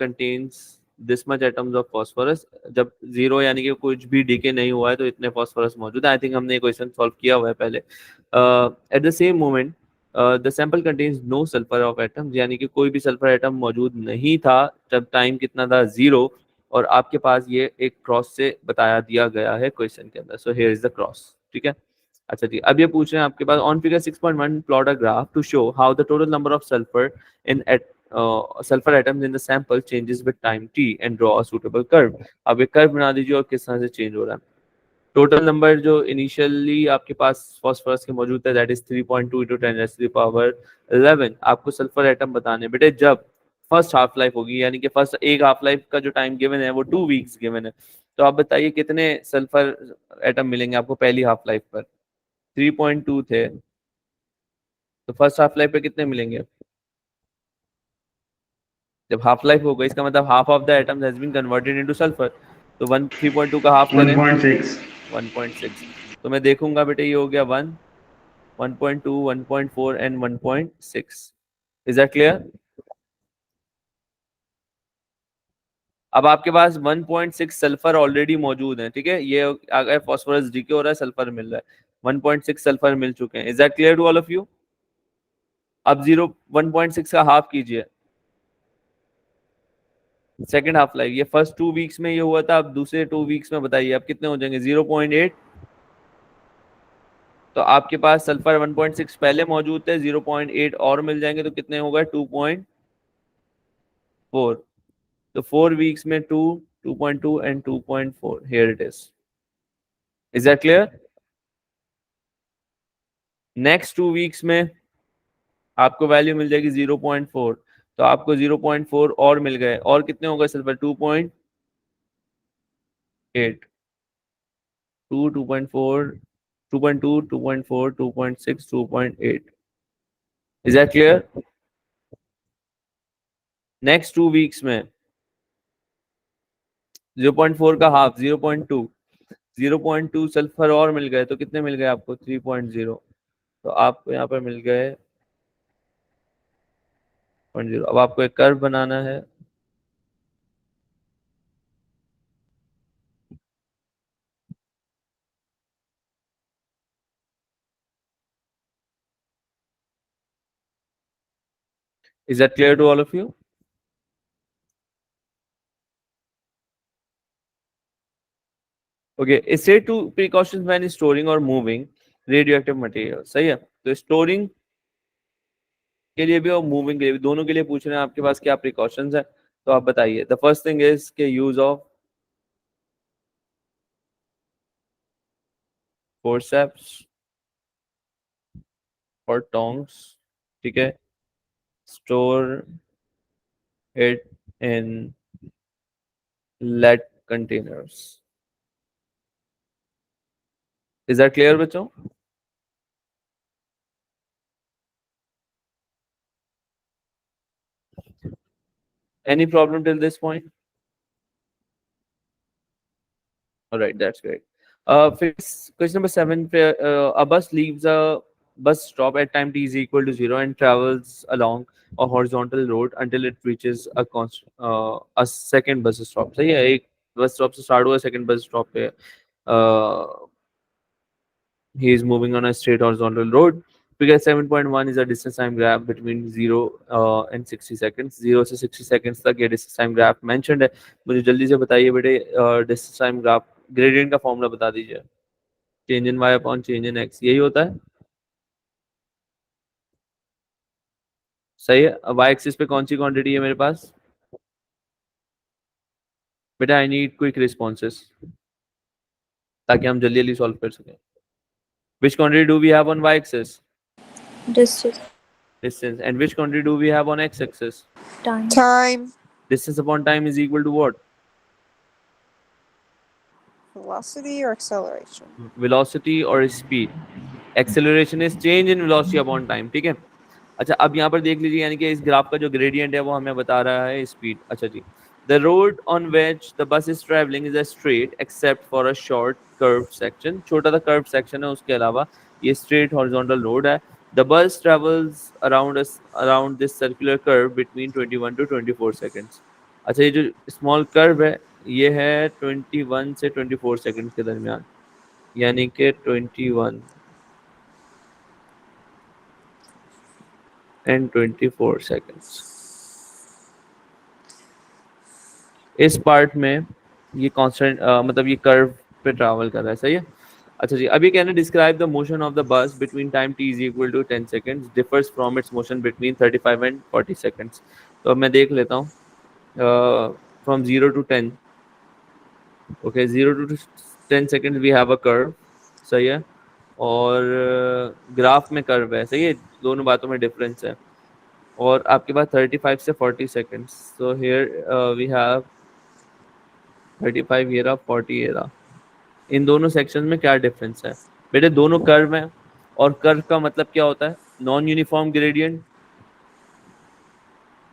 contains this much atoms of phosphorus. जब 0 यानी कि कुछ भी डीके नहीं हुआ है तो इतने phosphorus मौजूद है. आई थिंक हमने क्वेश्चन सॉल्व किया हुआ है पहले. At the same moment the sample contains no sulfur of atoms, यानी कि कोई भी सल्फर एटम मौजूद नहीं था जब टाइम कितना था 0, और आपके पास ये एक क्रॉस से बताया दिया गया है क्वेश्चन के अंदर. So here is the cross. ठीक है, अच्छा ठीक. अब ये पूछ रहे हैं आपके पास, on figure 6.1 plot a graph to show how the total number of sulphur in sulphur atoms in the sample changes with time T and draw a suitable curve. अब एक कर्व बना दीजिए और किस तरह से चेंज हो रहा है. टोटल नंबर जो इनिशियली आपके पास फॉस्फोरस के मौजूद है दैट इज 3.2 into 10⁻11. आपको सल्फर एटम बताने बेटे जब फर्स्ट हाफ लाइफ होगी, यानी कि फर्स्ट एक हाफ लाइफ का जो टाइम गिवन है वो 2 वीक्स गिवन है. तो आप बताइए कितने सल्फर एटम मिलेंगे आपको पहली हाफ लाइफ पर? 3.2 थे, तो फर्स्ट हाफ लाइफ पे कितने मिलेंगे? जब हाफ लाइफ हो गई इसका मतलब half of the atoms has been converted into sulphur. तो 1 3.2 का हाफ करें 1.6 1.6. तो मैं देखूंगा बेटे ये हो गया 1 1.2 1.4 एंड 1.6. Is that clear? अब आपके पास 1.6 सल्फर ऑलरेडी मौजूद है. ठीक है, ये अगर फास्फोरस डीके हो रहा है सल्फर मिल रहा है, 1.6 सल्फर मिल चुके हैं. Is that clear to all of you? अब 1.6 का हाफ कीजिए, सेकेंड हाफ लाइफ. ये फर्स्ट 2 वीक्स में ये हुआ था, अब दूसरे 2 वीक्स में बताइए अब कितने हो जाएंगे? 0.8. तो आपके पास सल्फर 1.6 पहले मौजूद थे, 0.8 और मिल जाएंगे तो कितने होगा? 2.4. तो 4 वीक्स में 2 2.2 and 2.4. Here it is. Is that clear? Next 2 weeks में आपको वैल्यू मिल जाएगी 0.4, तो आपको 0.4 और मिल गए, और कितने हो गए sulphur? 2.8 2 2.4 2.2 2.4 2.6 2.8. Is that clear? Next 2 weeks में 0.4 का हाफ 0.2 0.2 सल्फर और मिल गए, तो कितने मिल गए आपको? 3.0. तो आपको यहाँ पर मिल गए 0.0. अब आपको एक कर्व बनाना है. Is that clear to all of you? Okay, say two precautions when storing or moving radioactive material. सही है, तो स्टोरिंग के लिए भी और मूविंग के लिए भी, दोनों के लिए पूछ रहे हैं आपके पास क्या प्रिकॉशंस है, तो आप बताइए. द फर्स्ट थिंग इज के यूज ऑफ फोर्सेप्स और टोंग्स. ठीक है, store it in lead containers. Is that clear बच्चों? Any problem till this point? All right, that's great. Question number 7 पे a bus leaves a bus stop at time t is equal to 0 and travels along a horizontal road until it reaches a second bus stop. सही है, एक bus stop से start हुआ, second bus stop पे he is moving on a straight horizontal road. Figure 7.1 is a distance time graph between 0 and 60 seconds. 0 से 60 seconds तक ये distance time graph mentioned है. मुझे जल्दी से बताइए बेटे, distance time graph gradient का फॉर्मूला बता दीजिए. Change in Y upon change in X, यही होता है. सही है. वाई एक्सिस पे कौन सी क्वांटिटी है मेरे पास बेटा? आई नीड क्विक रिस्पॉन्सेस ताकि हम जल्दी जल्दी सॉल्व कर सकें. Which quantity do we have on Y axis? Distance. Distance. And which quantity do we have on x axis? Time. Time. Distance upon time is equal to what? Velocity or acceleration? Velocity or speed. Acceleration is change in velocity upon time. ठीक है. अच्छा, अब यहाँ पर देख लीजिए, यानी कि इस ग्राफ का जो ग्रेडियंट है वो हमें बता रहा है स्पीड. अच्छा जी. The road on which the bus is traveling is a straight except for a short curved section. छोटा सा curved section है, उसके अलावा ये straight horizontal road है. The bus travels around this circular curve between 21 to 24 seconds. अच्छा, ये जो small curve है ये है 21 से 24 seconds के दरमियान, यानी कि 21 and 24 seconds. इस पार्ट में ये कांस्टेंट मतलब ये कर्व पे ट्रैवल कर रहा है. सही है. अच्छा जी, अभी कहना describe the motion of the bus between time t is equal to 10 seconds differs from its motion between 35 and 40 seconds. तो अब मैं देख लेता हूँ फ्रॉम 0 to 10. ओके, 0 to 10 seconds we have a curve. सही है. और ग्राफ में कर्व है. सही है, दोनों बातों में डिफरेंस है. और आपके पास 35 से 40 seconds. So here we have 35 ये रहा, 40 ये रहा. इन दोनों सेक्शन में क्या डिफरेंस है बेटे? दोनों कर्व हैं, और कर्व का मतलब क्या होता है? Non uniform gradient,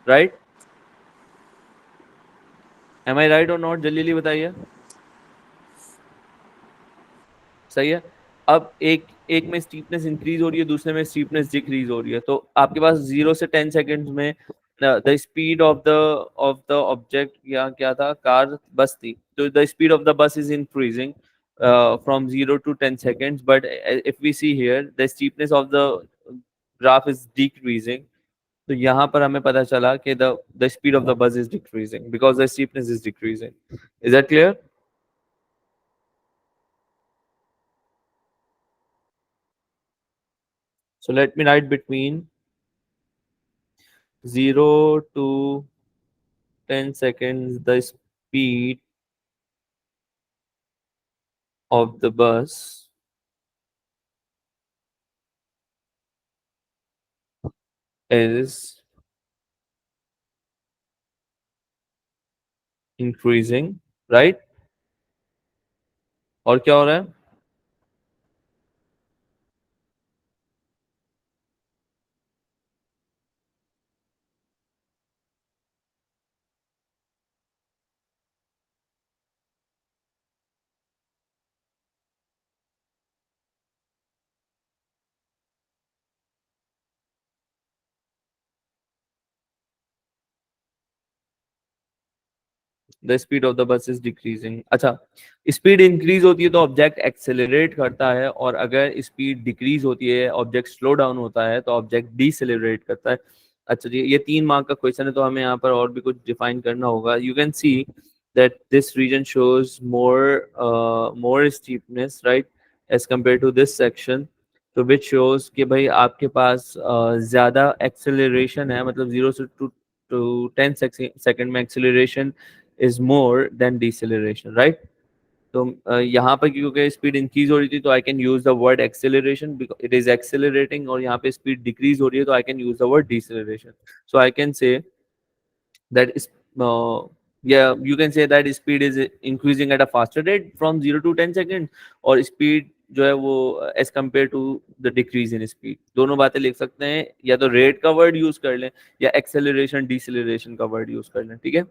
right? Am I right और नॉट? जल्दी जल्दी बताइए. सही है. अब एक में स्टीपनेस इंक्रीज हो रही है, दूसरे में स्टीपनेस डिक्रीज हो रही है. तो आपके पास 0 से 10 सेकंड्स में the speed of the object, या क्या था, कार बस थी, तो द स्पीड ऑफ द बस is increasing from 0 to 10 seconds, but if we see here the steepness of the graph is decreasing. तो यहाँ पर हमें पता चला कि the speed of the bus is decreasing because the steepness is decreasing. Is that clear? So let me write between 0 to 10 seconds the speed of the bus is increasing, right? और क्या हो रहा है? द स्पीड ऑफ द बस is decreasing. अच्छा, speed increase होती है तो ऑब्जेक्ट एक्सेलरेट करता है, और अगर स्पीड डिक्रीज होती है, ऑब्जेक्ट स्लो डाउन होता है, तो ऑब्जेक्ट डिसेलरेट करता है. अच्छा जी, ये 3 मार्क का क्वेश्चन है, तो हमें यहाँ पर और भी कुछ डिफाइन करना होगा. You can see that this region shows more steepness, right, as compare to this section. तो विच शोज कि भाई आपके पास ज्यादा एक्सेलरेशन है, मतलब 0 से टू 10 सेकंड में acceleration is more than deceleration, right? तो यहाँ पर क्योंकि स्पीड इंक्रीज हो रही थी तो I can use the word acceleration because it is accelerating, और यहाँ पे स्पीड डिक्रीज हो रही है तो I can use the word deceleration. So I can say that is yeah, you can say that speed is increasing at a faster rate from 0 to 10 seconds, और speed जो है वो as compared to the decrease in speed. दोनों बातें लिख सकते हैं, या तो rate का वर्ड यूज कर लें या acceleration deceleration का वर्ड यूज कर लें. ठीक है.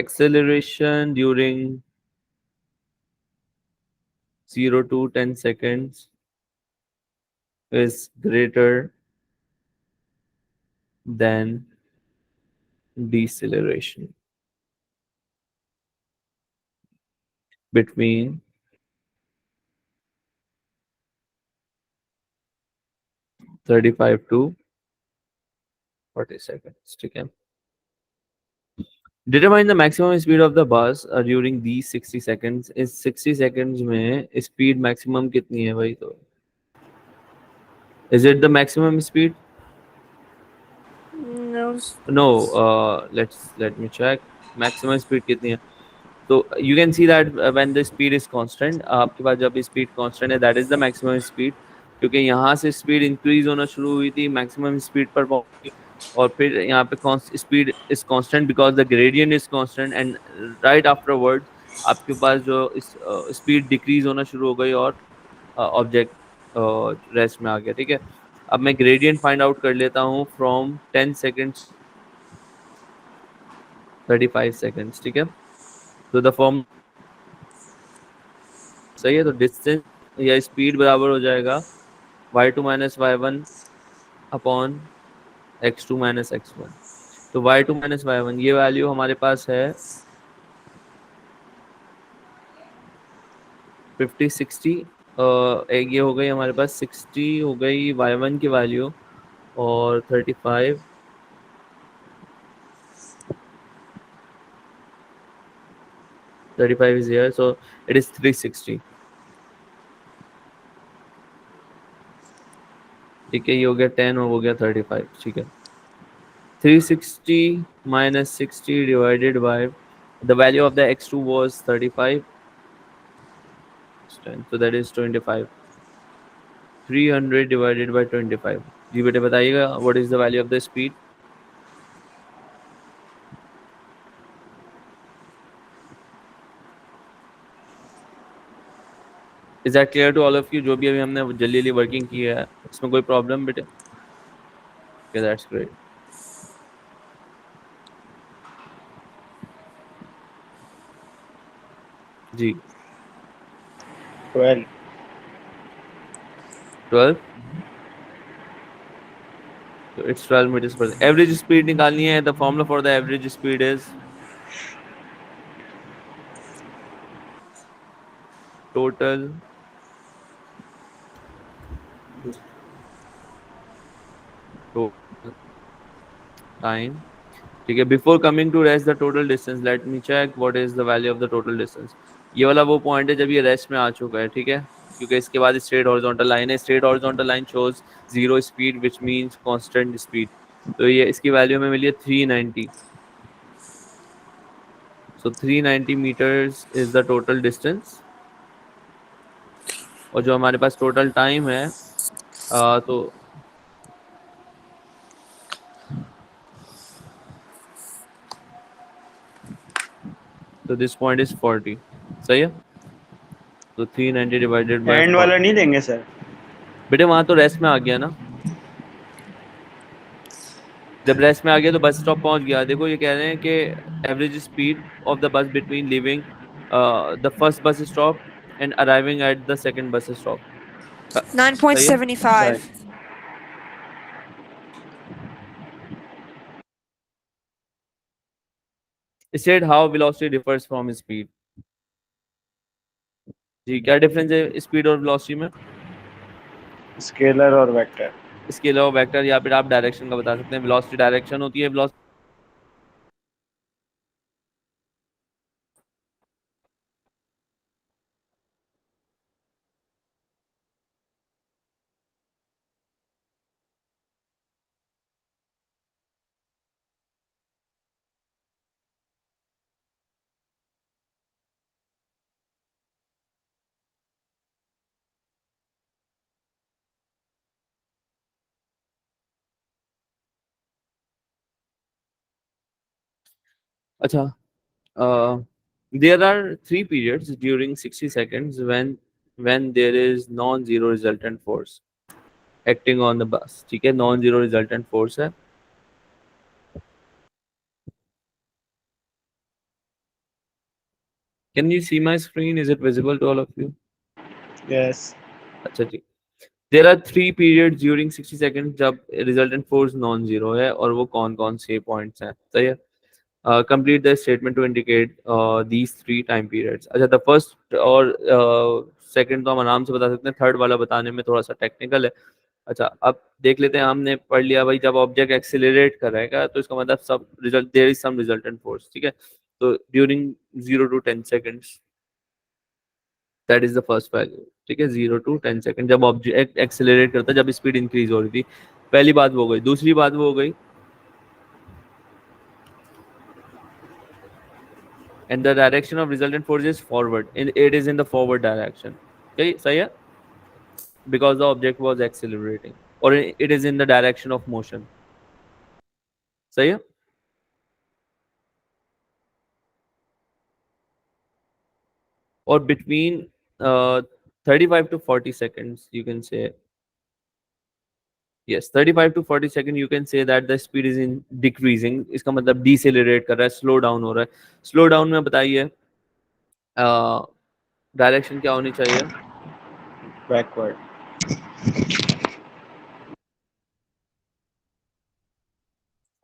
acceleration during 0 to 10 seconds is greater than deceleration between 35 to 40 seconds. ठीक है. Determine the maximum speed of the bus during these 60 seconds. इस 60 seconds में speed maximum कितनी है भाई? तो is it the maximum speed? No. No. Let me check. Maximum speed कितनी है? So you can see that when the speed is constant, आपके पास जब speed constant है, that is the maximum speed. क्योंकि यहाँ से speed increase होना शुरू हुई थी, maximum speed पर पहुंची, और फिर यहाँ पे speed is constant because the gradient is constant, and right afterwards आपके पास जो speed decrease होना शुरू हो गई और object rest में आ गया. ठीक है. अब मैं gradient find out कर लेता हूँ from 10 seconds 35 seconds. ठीक है. तो the form सही है. तो डिस्टेंस या स्पीड बराबर हो जाएगा y2 minus y1 upon x2 minus x1. तो y2 माइनस y1 ये वैल्यू हमारे पास है 50 60. एक ये हो गई हमारे पास 60 हो गई y1 की वैल्यू, और 35 35 is here, so it is 360. ठीक है. ये हो गया 10 और हो गया 35. ठीक है. 360 minus 60 divided by the value of the x2 was 35, so that is 25. 300 divided by 25. जी बेटे बताइएगा, what is the value of the speed? Is that clear to all of you? जो भी अभी हमने जल्दी जल्दी वर्किंग की है, इसमें कोई प्रॉब्लम बेटे? Okay, that's great. Ji 12. 12. So it's 12 meters per second. Average speed निकालनी है. The formula for the average speed is total time. ठीक है. Before coming to rest the total distance, let me check what is the value of the total distance. ये वाला वो point है जब ये रेस्ट में आ चुका है. ठीक है. क्योंकि इसके बाद स्ट्रेट हॉरिजॉन्टल लाइन है. Straight horizontal line shows zero speed which means constant speed. तो ये इसकी वैल्यू में मिली है 390. So 390 meters is the total distance. और जो हमारे पास टोटल टाइम है तो दिस पॉइंट इज 40. सही है. तो 390 डिवाइडेड बाय एंड वाला नहीं देंगे सर? बेटे वहां तो रेस्ट में आ गया ना. जब रेस्ट में आ गया तो बस स्टॉप पहुंच गया. देखो ये कह रहे हैं कि average speed of the bus between living the first bus stop and arriving at the second bus stop. 9.75. It said how velocity differs from speed. जी क्या डिफरेंस है स्पीड और वेलोसिटी में? स्केलर और वेक्टर. स्केलर और vector, या फिर आप direction का बता सकते हैं. वेलोसिटी डायरेक्शन होती है. वेलोसिटी अच्छा. There are 3 periods during 60 seconds when there is non-zero resultant force acting on the bus. ठीक है. non-zero resultant force है. Can you see my screen? Is it visible to all of you? Yes. अच्छा जी. There are 3 periods during 60 seconds जब resultant force non-zero है और वो कौन-कौन से points हैं. सही है. Complete the statement to indicate these 3 time periods. अच्छा, the first और second तो हम आराम से बता सकते हैं, third वाला बताने में थोड़ा सा technical है. अच्छा, अब देख लेते हैं. हमने पढ़ लिया भाई, जब ऑब्जेक्ट एक्सेलरेट करेगा तो इसका मतलब सब result, there is some resultant force. ठीक है, तो during 0 to 10 seconds, that is the first value. ठीक है, 0 to 10 सेकंड जब ऑब्जेक्ट एक्सेलरेट करता है, जब स्पीड इंक्रीज हो रही थी. पहली बात वो हो गई. दूसरी बात वो हो गई, and the direction of resultant force is forward, it is in the forward direction. सही है, because the object was accelerating, और it is in the direction of motion. सही है. or between 35 to 40 seconds, you can say. Yes, 35 to 40 second you can say that the speed is in decreasing. इसका मतलब decelerate कर रहा है, slow down हो रहा है. Slow down में बताइए डायरेक्शन क्या होनी चाहिए. Backward.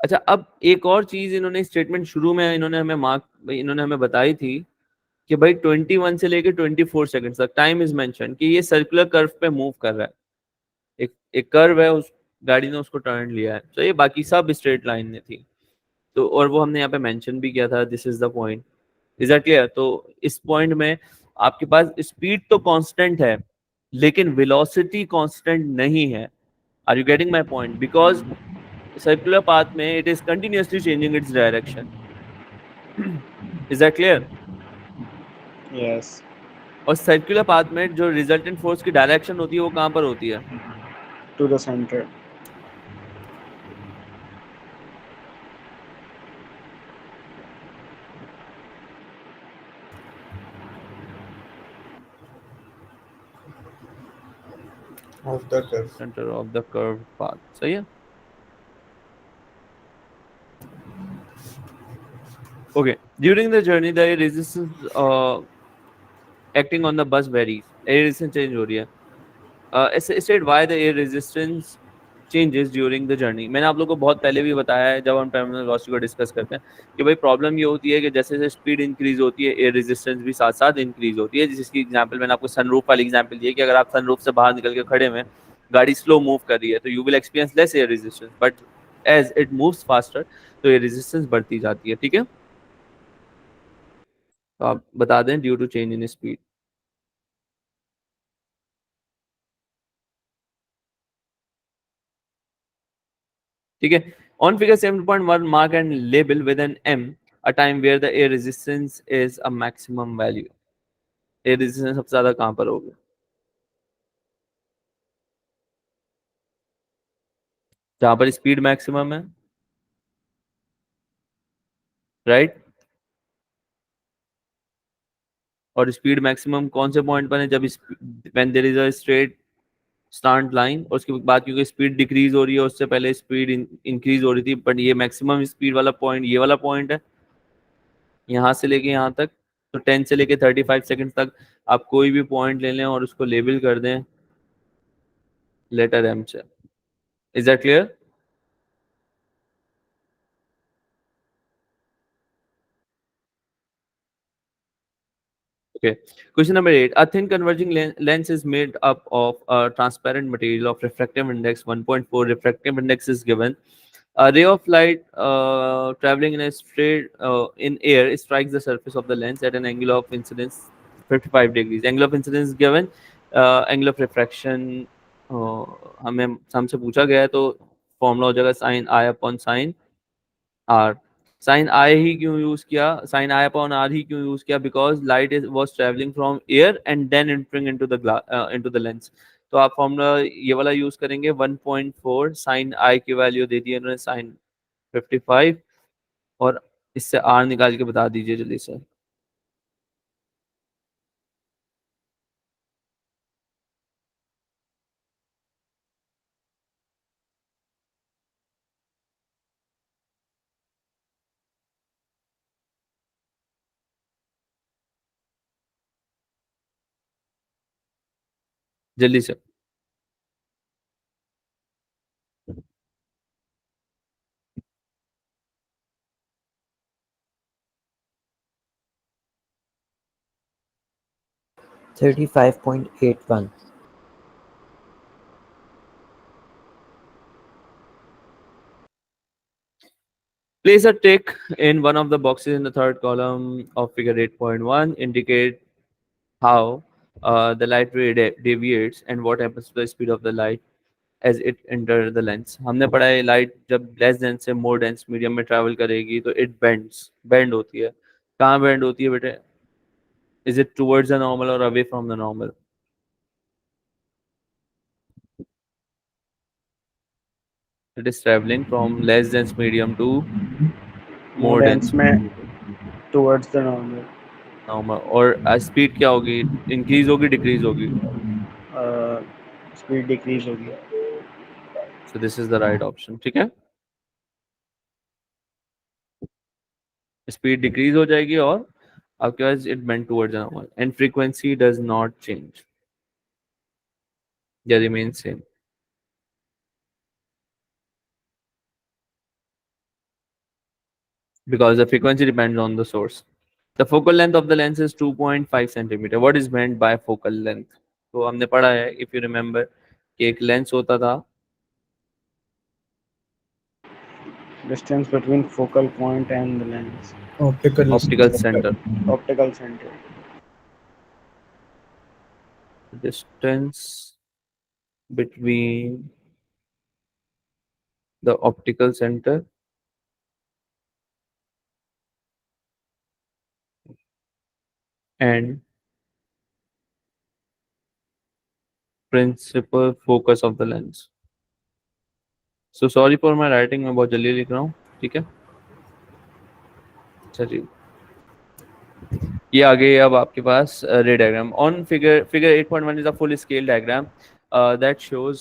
अच्छा, अब एक और चीज इन्होंने स्टेटमेंट शुरू में इन्होंने हमें बताई थी कि भाई 21 से लेके 24 सेकंड तक टाइम इज मेंशन कि ये सर्कुलर कर्व पे मूव कर रहा है. एक कर्व है, उस गाड़ी ने उसको टर्न लिया है. तो ये बाकी सब स्ट्रेट लाइन में थी. तो और वो हमने यहाँ पे मेंशन भी किया था, this is the point. Is that clear. तो इस पॉइंट में आपके पास स्पीड तो कांस्टेंट है, लेकिन वेलोसिटी कांस्टेंट नहीं है. Are you getting my point? Because circular path में it is continuously changing its direction. Is that clear. Yes. और सर्कुलर पाथ में जो रिजल्टेंट फोर्स की डायरेक्शन होती है वो कहाँ पर होती है? To the center. of the curve. Centre of the curve path. सही है. Okay. During the journey, the air resistance acting on the bus varies. Air resistance change हो रही है. State why the air resistance changes during the journey. मैंने आप लोगों को बहुत पहले भी बताया है जब हम टर्मिनोलॉजी को डिस्कस करते हैं कि भाई प्रॉब्लम ये होती है कि जैसे जैसे स्पीड इंक्रीज होती है, एयर रेजिस्टेंस भी साथ साथ इंक्रीज होती है. जिसकी एग्जांपल मैंने आपको सनरूफ वाली एग्जांपल दी है कि अगर आप सनरूफ से बाहर निकल के खड़े हुए, गाड़ी स्लो मूव कर रही है, तो you will experience less air resistance, but as it moves faster तो एयर रेजिस्टेंस बढ़ती जाती है. ठीक है, तो आप बता दें due to change in speed. ठीक है. On figure 7.1 mark and label with an M a time where the air resistance is a maximum value. Air resistance सबसे ज्यादा कहां पर होगा? जहां पर स्पीड मैक्सिमम है, राइट. और स्पीड मैक्सिमम कौन से पॉइंट पर है? जब when there is a straight start line, और उसके बाद क्योंकि स्पीड डिक्रीज हो रही है, उससे पहले स्पीड इंक्रीज हो रही थी, बट ये मैक्सिमम स्पीड वाला पॉइंट ये वाला पॉइंट है, यहाँ से लेके यहाँ तक. तो 10 से लेके 35 सेकंड तक आप कोई भी पॉइंट ले लें और उसको लेबल कर दें लेटर एम से. Is that clear? Okay. Question number 8. A thin converging lens is made up of a transparent material of refractive index 1.4. Refractive index is given. A ray of light traveling in a straight in air strikes the surface of the lens at an angle of incidence 55 degrees. Angle of incidence is given. Angle of refraction हमें हमसे पूछा गया है, तो formula हो जाएगा sine i upon sine r. Sine i ही क्यों यूज किया, साइन आई अपॉन आर ही क्यों यूज किया? Because light is was travelling from air and then entering into the lens. तो आप फॉर्मूला ये वाला यूज करेंगे. 1.4 साइन आई की वैल्यू दे दी है इन्होंने साइन 55, और इससे आर निकाल के बता दीजिए जल्दी से. जल्दी से। $35.81. Place a tick in one of the boxes in the third column of figure 8.1. Indicate how the light ray deviates and what happens to the speed of the light as it enter the lens. हमने पढ़ा है light जब less dense से मोर dense medium में travel करेगी तो it bend होती है। कहाँ बेंड होती है बेटे? Is it towards the normal or away from the normal? It is travelling from less dense medium to more more dense dense में टुवर्ड्स द नॉर्मल, नॉर्मल। और स्पीड क्या होगी? इंक्रीज होगी डिक्रीज होगी? स्पीड डिक्रीज होगी। So this is the right option. ठीक है, speed decrease हो जाएगी और आपके पास it bend towards normal and frequency does not change या remain same because the frequency depends on the source. The focal length of the lens is 2.5 centimeter. What is meant by focal length? तो हमने पढ़ा है, if you remember, कि एक lens होता था distance between focal point and the lens, Optical optical centre. Optical centre. Distance between the optical center and principal focus of the lens. So sorry for my writing, मैं बहुत जल्दी लिख रहा हूँ। ठीक है, चलिए ये आ गई अब आपके पास ray diagram on figure 8.1 is a full scale diagram that shows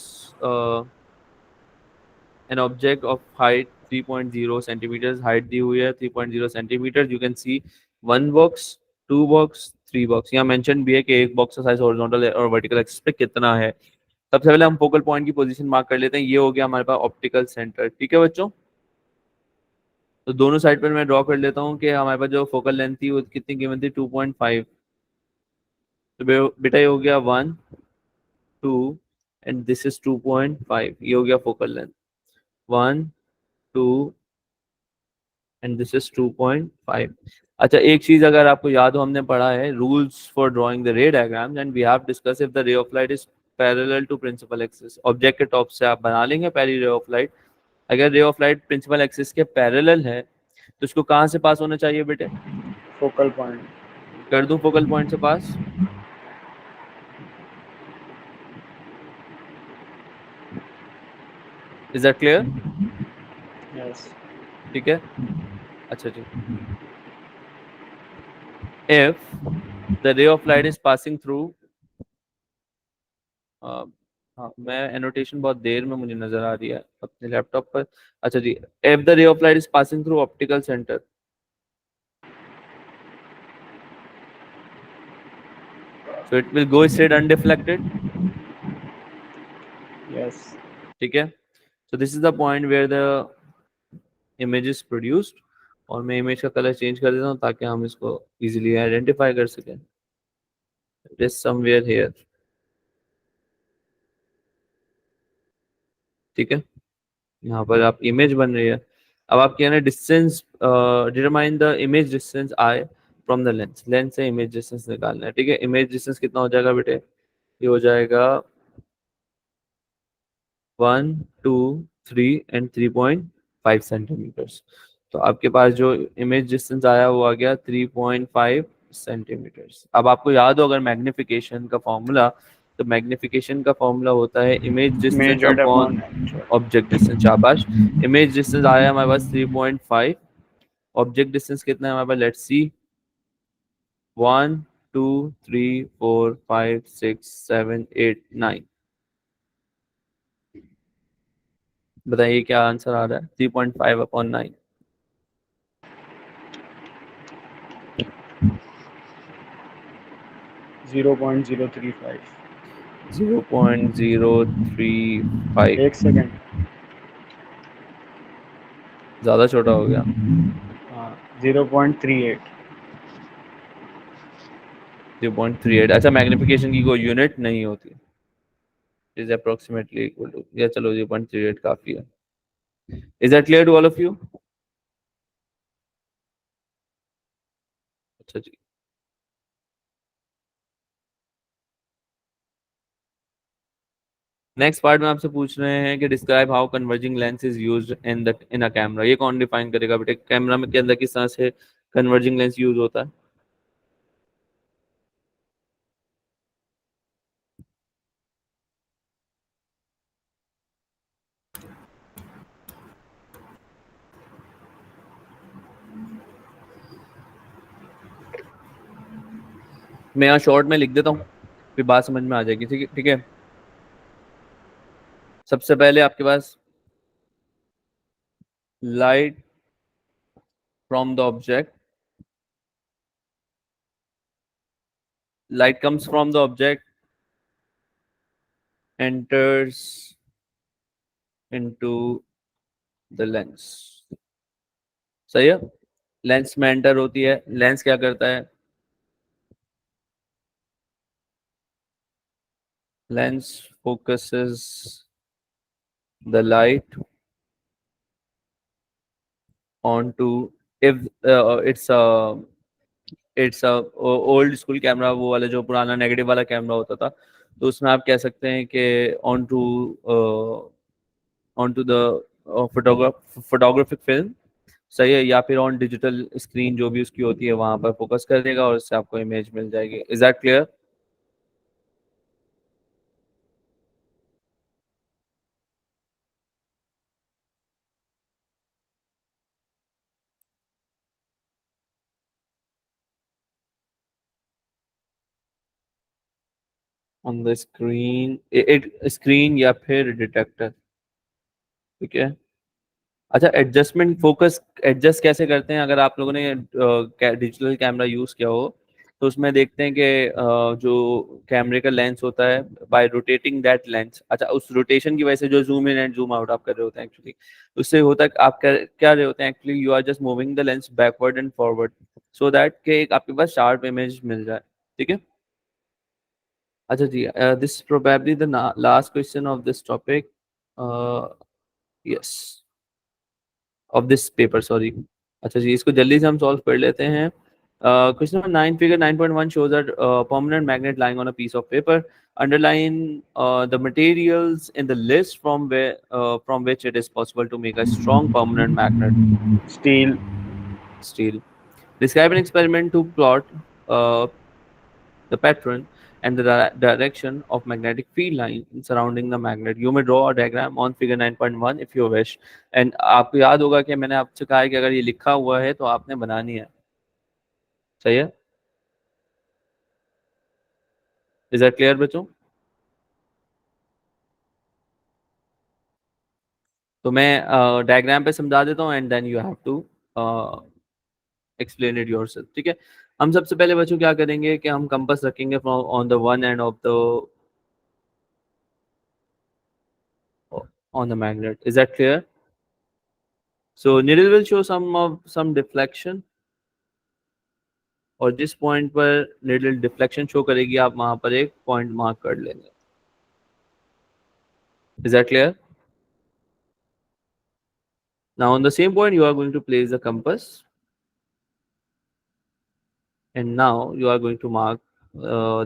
an object of height 3.0 centimeters, height दी हुई है 3.0 centimeters. You can see one box, two box, three box. यहाँ मेंशन भी है कि एक बॉक्स का साइज हॉरिजॉन्टल और वर्टिकल एक्सिस पे कितना है। सबसे पहले हम फोकल पॉइंट की पोजीशन मार्क कर लेते हैं। ये हो गया हमारे पास ऑप्टिकल सेंटर। ठीक है बच्चों, तो दोनों साइड पर मैं ड्रॉ कर लेता हूँ कि हमारे पास जो फोकल लेंथ थी वो कितनी गिवन थी 2.5। तो बेटा ये हो गया 1 2 एंड दिस इज 2.5। ये हो गया focal length 1 2 and this is 2.5। अच्छा एक चीज अगर आपको याद हो, हमने पढ़ा है rules for drawing the ray diagram and we have discuss if the ray of light is parallel to principal axis. Object के टॉप से आप बना लेंगे पहली रे ऑफ लाइट। अगर ray of light principal axis के पैरेलल है तो इसको कहाँ से पास होना चाहिए बेटे? Focal point. कर दूं फोकल पॉइंट से pass? Is that clear? Yes. ठीक है, अच्छा जी। if the ray of light is passing through हाँ मैं एनोटेशन बहुत देर में मुझे नजर आ रही है अपने लैपटॉप पर। अच्छा जी, if the ray of light is passing through optical center, so it will go straight undeflected. Yes. ठीक है, so this is the point where the image is produced और मैं इमेज का कलर चेंज कर देता हूँ ताकि हम इसको इजीली आइडेंटिफाई कर सकें। It is somewhere here. ठीक है, यहाँ पर आप इमेज बन रही है। अब आप कहना distance determine the image distance I from the lens. Lens से इमेज डिस्टेंस निकालना है। ठीक है, इमेज डिस्टेंस कितना हो जाएगा बेटे? ये हो जाएगा 1 2 3 एंड 3.5 सेंटीमीटर्स। तो आपके पास जो इमेज डिस्टेंस आया वो आ गया 3.5 सेंटीमीटर्स। अब आपको याद हो अगर मैग्निफिकेशन का फॉर्मूला, तो मैग्निफिकेशन का फॉर्मूला होता है image distance measured upon upon object distance. शाबाश, इमेज डिस्टेंस आया हमारे पास 3.5, ऑब्जेक्ट डिस्टेंस कितना है हमारे पास? Let's see 1 2 3 4 5 6 7 8 9। बताइए क्या आंसर आ रहा है? 3.5 अपॉन 9। 0.035। 0.035 एक सेकेंड, ज़्यादा छोटा हो गया। हाँ 0.38। 0.38। अच्छा, मैग्निफिकेशन की कोई यूनिट नहीं होती, इज अप्रोक्सीमेटली इक्वल टू, या चलो 0.38 काफ़ी है। Is that clear to all of you? अच्छा जी, नेक्स्ट पार्ट में आपसे पूछ रहे हैं कि describe how converging lens is used in a camera. ये कौन डिफाइन करेगा बेटे? कैमरा में के अंदर किस तरह से कन्वर्जिंग लेंस यूज होता है? मैं यहाँ शॉर्ट में लिख देता हूँ, फिर बात समझ में आ जाएगी। ठीक है, ठीक है। सबसे पहले आपके पास light from the object, light comes from the object, enters into the lens। सही है, लेंस में एंटर होती है। लेंस क्या करता है? Lens focuses the light onto, if it's a old school camera, वो वाला जो पुराना नेगेटिव वाला कैमरा होता था, तो उसमें आप कह सकते हैं कि onto onto the photographic film, सही है, या फिर ऑन डिजिटल स्क्रीन जो भी उसकी होती है वहां पर फोकस कर देगा और उससे आपको इमेज मिल जाएगी। Is that clear? On the screen, screen या फिर डिटेक्टर। ठीक है। अच्छा, एडजस्टमेंट फोकस एडजस्ट कैसे करते हैं? अगर आप लोगों ने डिजिटल कैमरा यूज किया हो तो उसमें देखते हैं कि जो कैमरे का लेंस होता है, बाय रोटेटिंग दैट लेंस, अच्छा उस रोटेशन की वजह से जो zoom in and zoom out आप कर रहे होते हैं एक्चुअली, उससे होता है आप क्या रहे होते हैं actually, you are just moving the lens backward and forward so that कि एक आपके पास शार्प इमेज मिल जाए। ठीक है। अच्छा जी, this probably the last question of this topic, yes, of this paper, sorry. अच्छा जी, इसको जल्दी से हम सॉल्व कर लेते हैं। Question number 9, figure 9.1 shows a permanent magnet lying on a piece of paper. Underline the materials in the list from which it is possible to make a strong permanent magnet. Steel, Steel. Describe an experiment to plot uh, the pattern and the direction of magnetic field line surrounding the magnet. You may draw a diagram on figure 9.1 if you wish. And आपको याद होगा कि मैंने आपसे कहा है कि अगर ये लिखा हुआ है तो आपने बनानी है। सही है? इज दैट क्लियर बच्चों? तो मैं डायग्राम पे समझा देता हूँ and then you have to explain it yourself. ठीक है। हम सबसे पहले बच्चों क्या करेंगे कि हम कंपास रखेंगे from on the one end of the on the magnet. Is that clear? So needle will show some deflection, और जिस पॉइंट पर needle deflection शो करेगी आप वहां पर एक पॉइंट मार्क कर लेंगे। Is that clear? Now on the same point you are going to place the compass, and now you are going to mark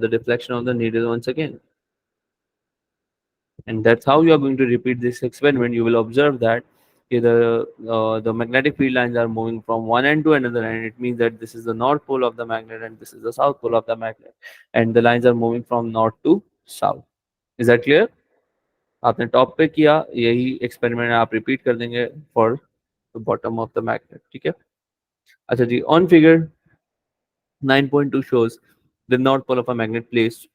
the deflection of the needle once again. And that's how you are going to repeat this experiment. You will observe that the magnetic field lines are moving from one end to another end. It means that this is the north pole of the magnet and this is the south pole of the magnet, and the lines are moving from north to south. Is that clear? आपने top पे किया, यही experiment आप repeat कर देंगे for the bottom of the magnet. ठीक है। अच्छा जी, on figure 9.2 shows the north pole of a magnet placed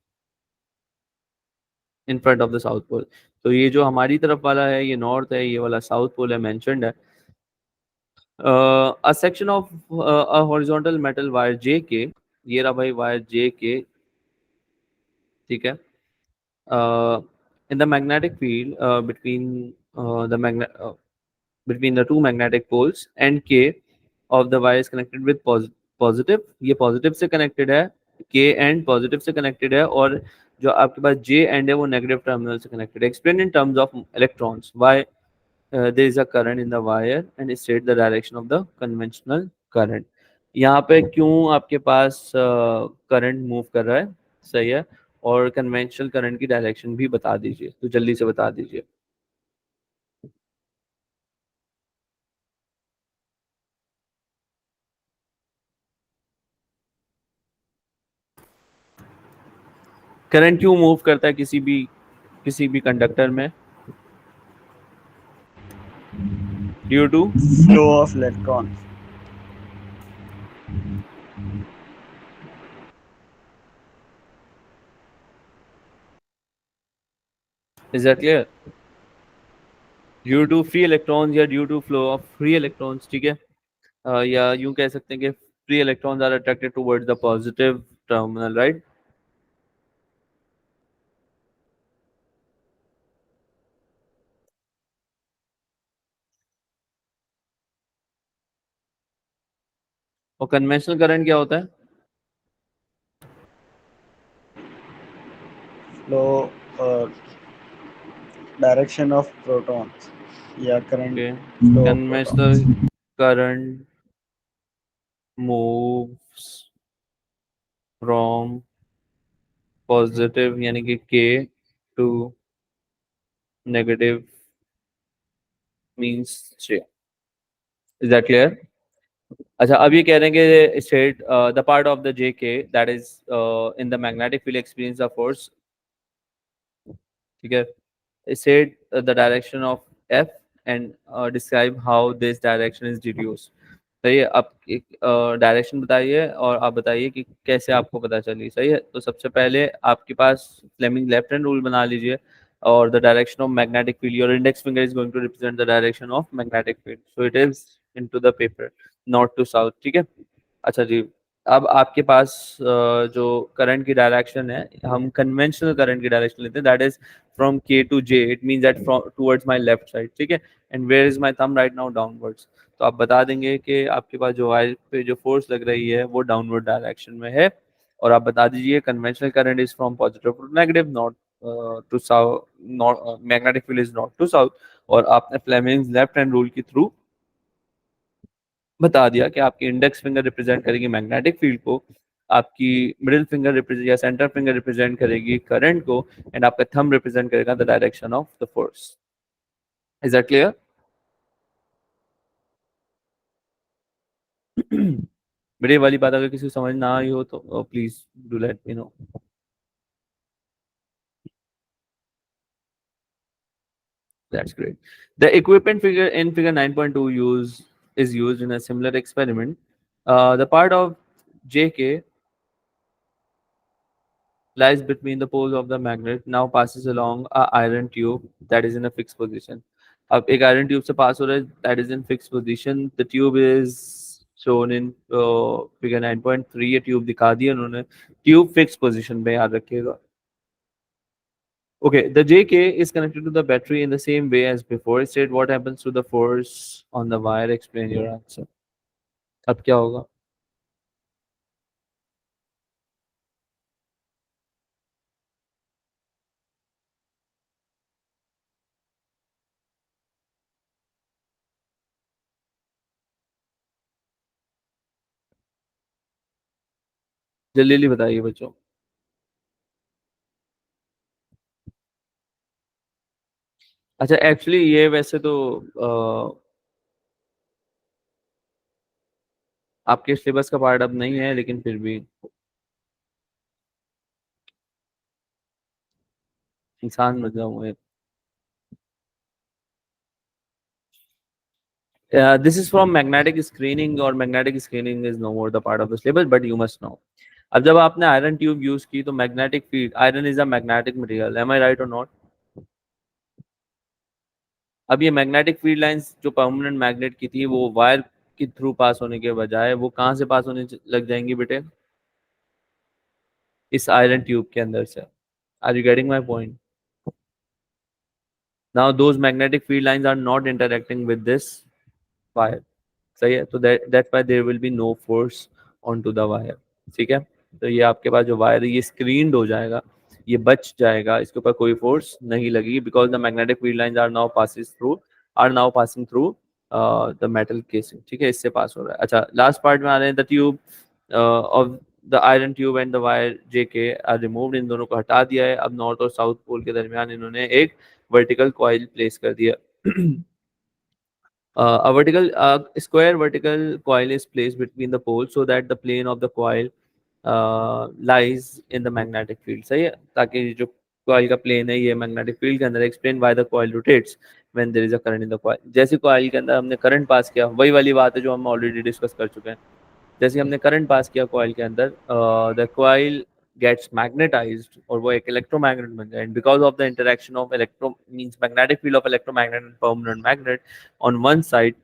in front of the south pole. तो ये जो हमारी तरफ वाला है ये नॉर्थ है, ये वाला साउथ पोल है, मेंशनड है। A section of a horizontal metal wire J K, ये रहा भाई वायर जे के। ठीक है। in the magnetic field between the two magnetic poles, and K of the wire is connected with positive. ये positive से connected है, K end positive से connected है, और जो आपके पास J end है वो negative terminal से connected है. Explain in terms of electrons why there is a current in the wire and state the direction of the conventional current. यहाँ पे क्यों आपके पास करंट मूव कर रहा है, सही है, और कन्वेंशनल करंट की डायरेक्शन भी बता दीजिए, तो जल्दी से बता दीजिए. करंट क्यों मूव करता है किसी भी कंडक्टर में? Due to Flow of electrons. Is that clear? Due to free electrons या due to flow of free electrons, ठीक है. या यूं कह सकते हैं कि free electrons are attracted towards the positive terminal, right? और कन्वेंशनल करंट क्या होता है? Flow, direction of protons. Yeah, current. Okay. Flow of Conventional protons. current moves from positive यानी कि K to negative means J. Is that clear? अच्छा, अब ये कह रहे हैं कि state the part of the J K that is in the magnetic field experience the force, ठीक है. State the direction of F and describe how this direction is deduced. सही है. आप एक डायरेक्शन बताइए और आप बताइए कि कैसे आपको पता चली. सही है. तो सबसे पहले आपके पास फ्लेमिंग लेफ्ट हैंड रूल बना लीजिए, और the direction of magnetic field, your index finger is going to represent the direction of magnetic field, so it is into the paper, north to south, ठीक है. अच्छा जी, अब आपके पास जो करंट की डायरेक्शन है, हम कन्वेंशनल करंट की डायरेक्शन लेते हैं, that is from K to J. It means that towards my left side, ठीक है. And where is my thumb right now? Downwards. तो आप बता देंगे कि आपके पास जो वायर पे जो फोर्स लग रही है वो डाउनवर्ड डायरेक्शन में है, और आप बता दीजिए conventional current is from positive to negative, not to south, not magnetic field is not to south. और आपने फ्लेमिंग्स लेफ्ट हैंड रूल के थ्रू बता दिया कि आपकी इंडेक्स फिंगर रिप्रेजेंट करेगी मैग्नेटिक फील्ड को, आपकी मिडिल फिंगर रिप्रेजेंट या सेंटर फिंगर रिप्रेजेंट करेगी करंट को, एंड आपका थंब रिप्रेजेंट करेगा the direction of the force. Is that clear? मेरी वाली बात अगर किसी को समझ ना आई हो तो please do let me know. That's great. The equipment figure in figure 9.2 is used in a similar experiment. The part of JK lies between the poles of the magnet now passes along a iron tube that is in a fixed position. अब एक iron tube से pass हो रहा है that is in fixed position. The tube is shown in figure 9.3. ये tube दिखा दी उन्होंने. Tube fixed position में याद रखिएगा. Okay, the JK is connected to the battery in the same way as before. State what happens to the force on the wire. Explain your answer. अब क्या होगा? जल्दी जल्दी बताइए बच्चों. अच्छा, एक्चुअली ये वैसे तो आपके सिलेबस का पार्ट अब नहीं है, लेकिन फिर भी इंसान बन जाऊंगा. This is from magnetic screening, or magnetic screening is no more the part of the syllabus, but you must know. अब जब आपने आयरन ट्यूब यूज की तो magnetic field, iron is a magnetic material, am I right और not? अब ये magnetic field lines जो permanent magnet की थी वो वायर के थ्रू पास होने के बजाय वो कहाँ से पास होने लग जाएंगी बेटे? इस आयरन ट्यूब के अंदर से. Are you getting my point? Now those magnetic field lines are not interacting with this wire. सही है, तो that's why there will be no force on to the wire. ठीक है, तो ये आपके पास जो वायर है ये स्क्रीनड हो जाएगा, ये बच जाएगा, इसके ऊपर कोई फोर्स नहीं लगेगी because the magnetic field lines are now passing through the metal casing. ठीक है, इससे पास हो रहा है. अच्छा, लास्ट पार्ट में आ रहे हैं. The tube of the iron tube and the wire J K are removed. इन दोनों को हटा दिया है. अब नॉर्थ और साउथ पोल के दरमियान इन्होंने एक वर्टिकल कॉइल प्लेस कर दिया. Square vertical coil is placed between the poles so that the plane of the coil lies in the magnetic field. सही है, ताकि जो coil का plane है ये magnetic field के अंदर. Explain why the coil rotates when there is a current in the coil. जैसे coil के अंदर हमने current पास किया, वही वाली बात है जो हम already discuss कर चुके हैं. जैसे हमने करंट पास किया कॉइल के अंदर, द कॉइल gets magnetized और वो एक इलेक्ट्रोमैग्नेट बन जाए. And because of the interaction of electro means magnetic field of electromagnet and permanent magnet, on one side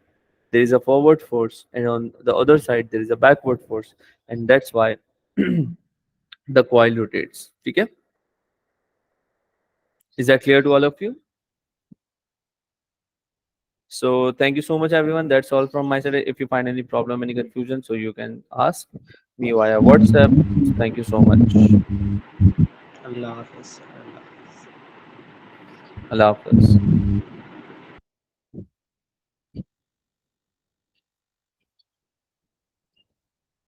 there is a forward force and on the other side there is a backward force, and that's why the coil rotates. ठीक है, is that clear to all of you? So thank you so much everyone, that's all from my side. If you find any problem, any confusion, so you can ask me via WhatsApp. Thank you so much. Allah Hafiz. Allah Hafiz. Allah Hafiz.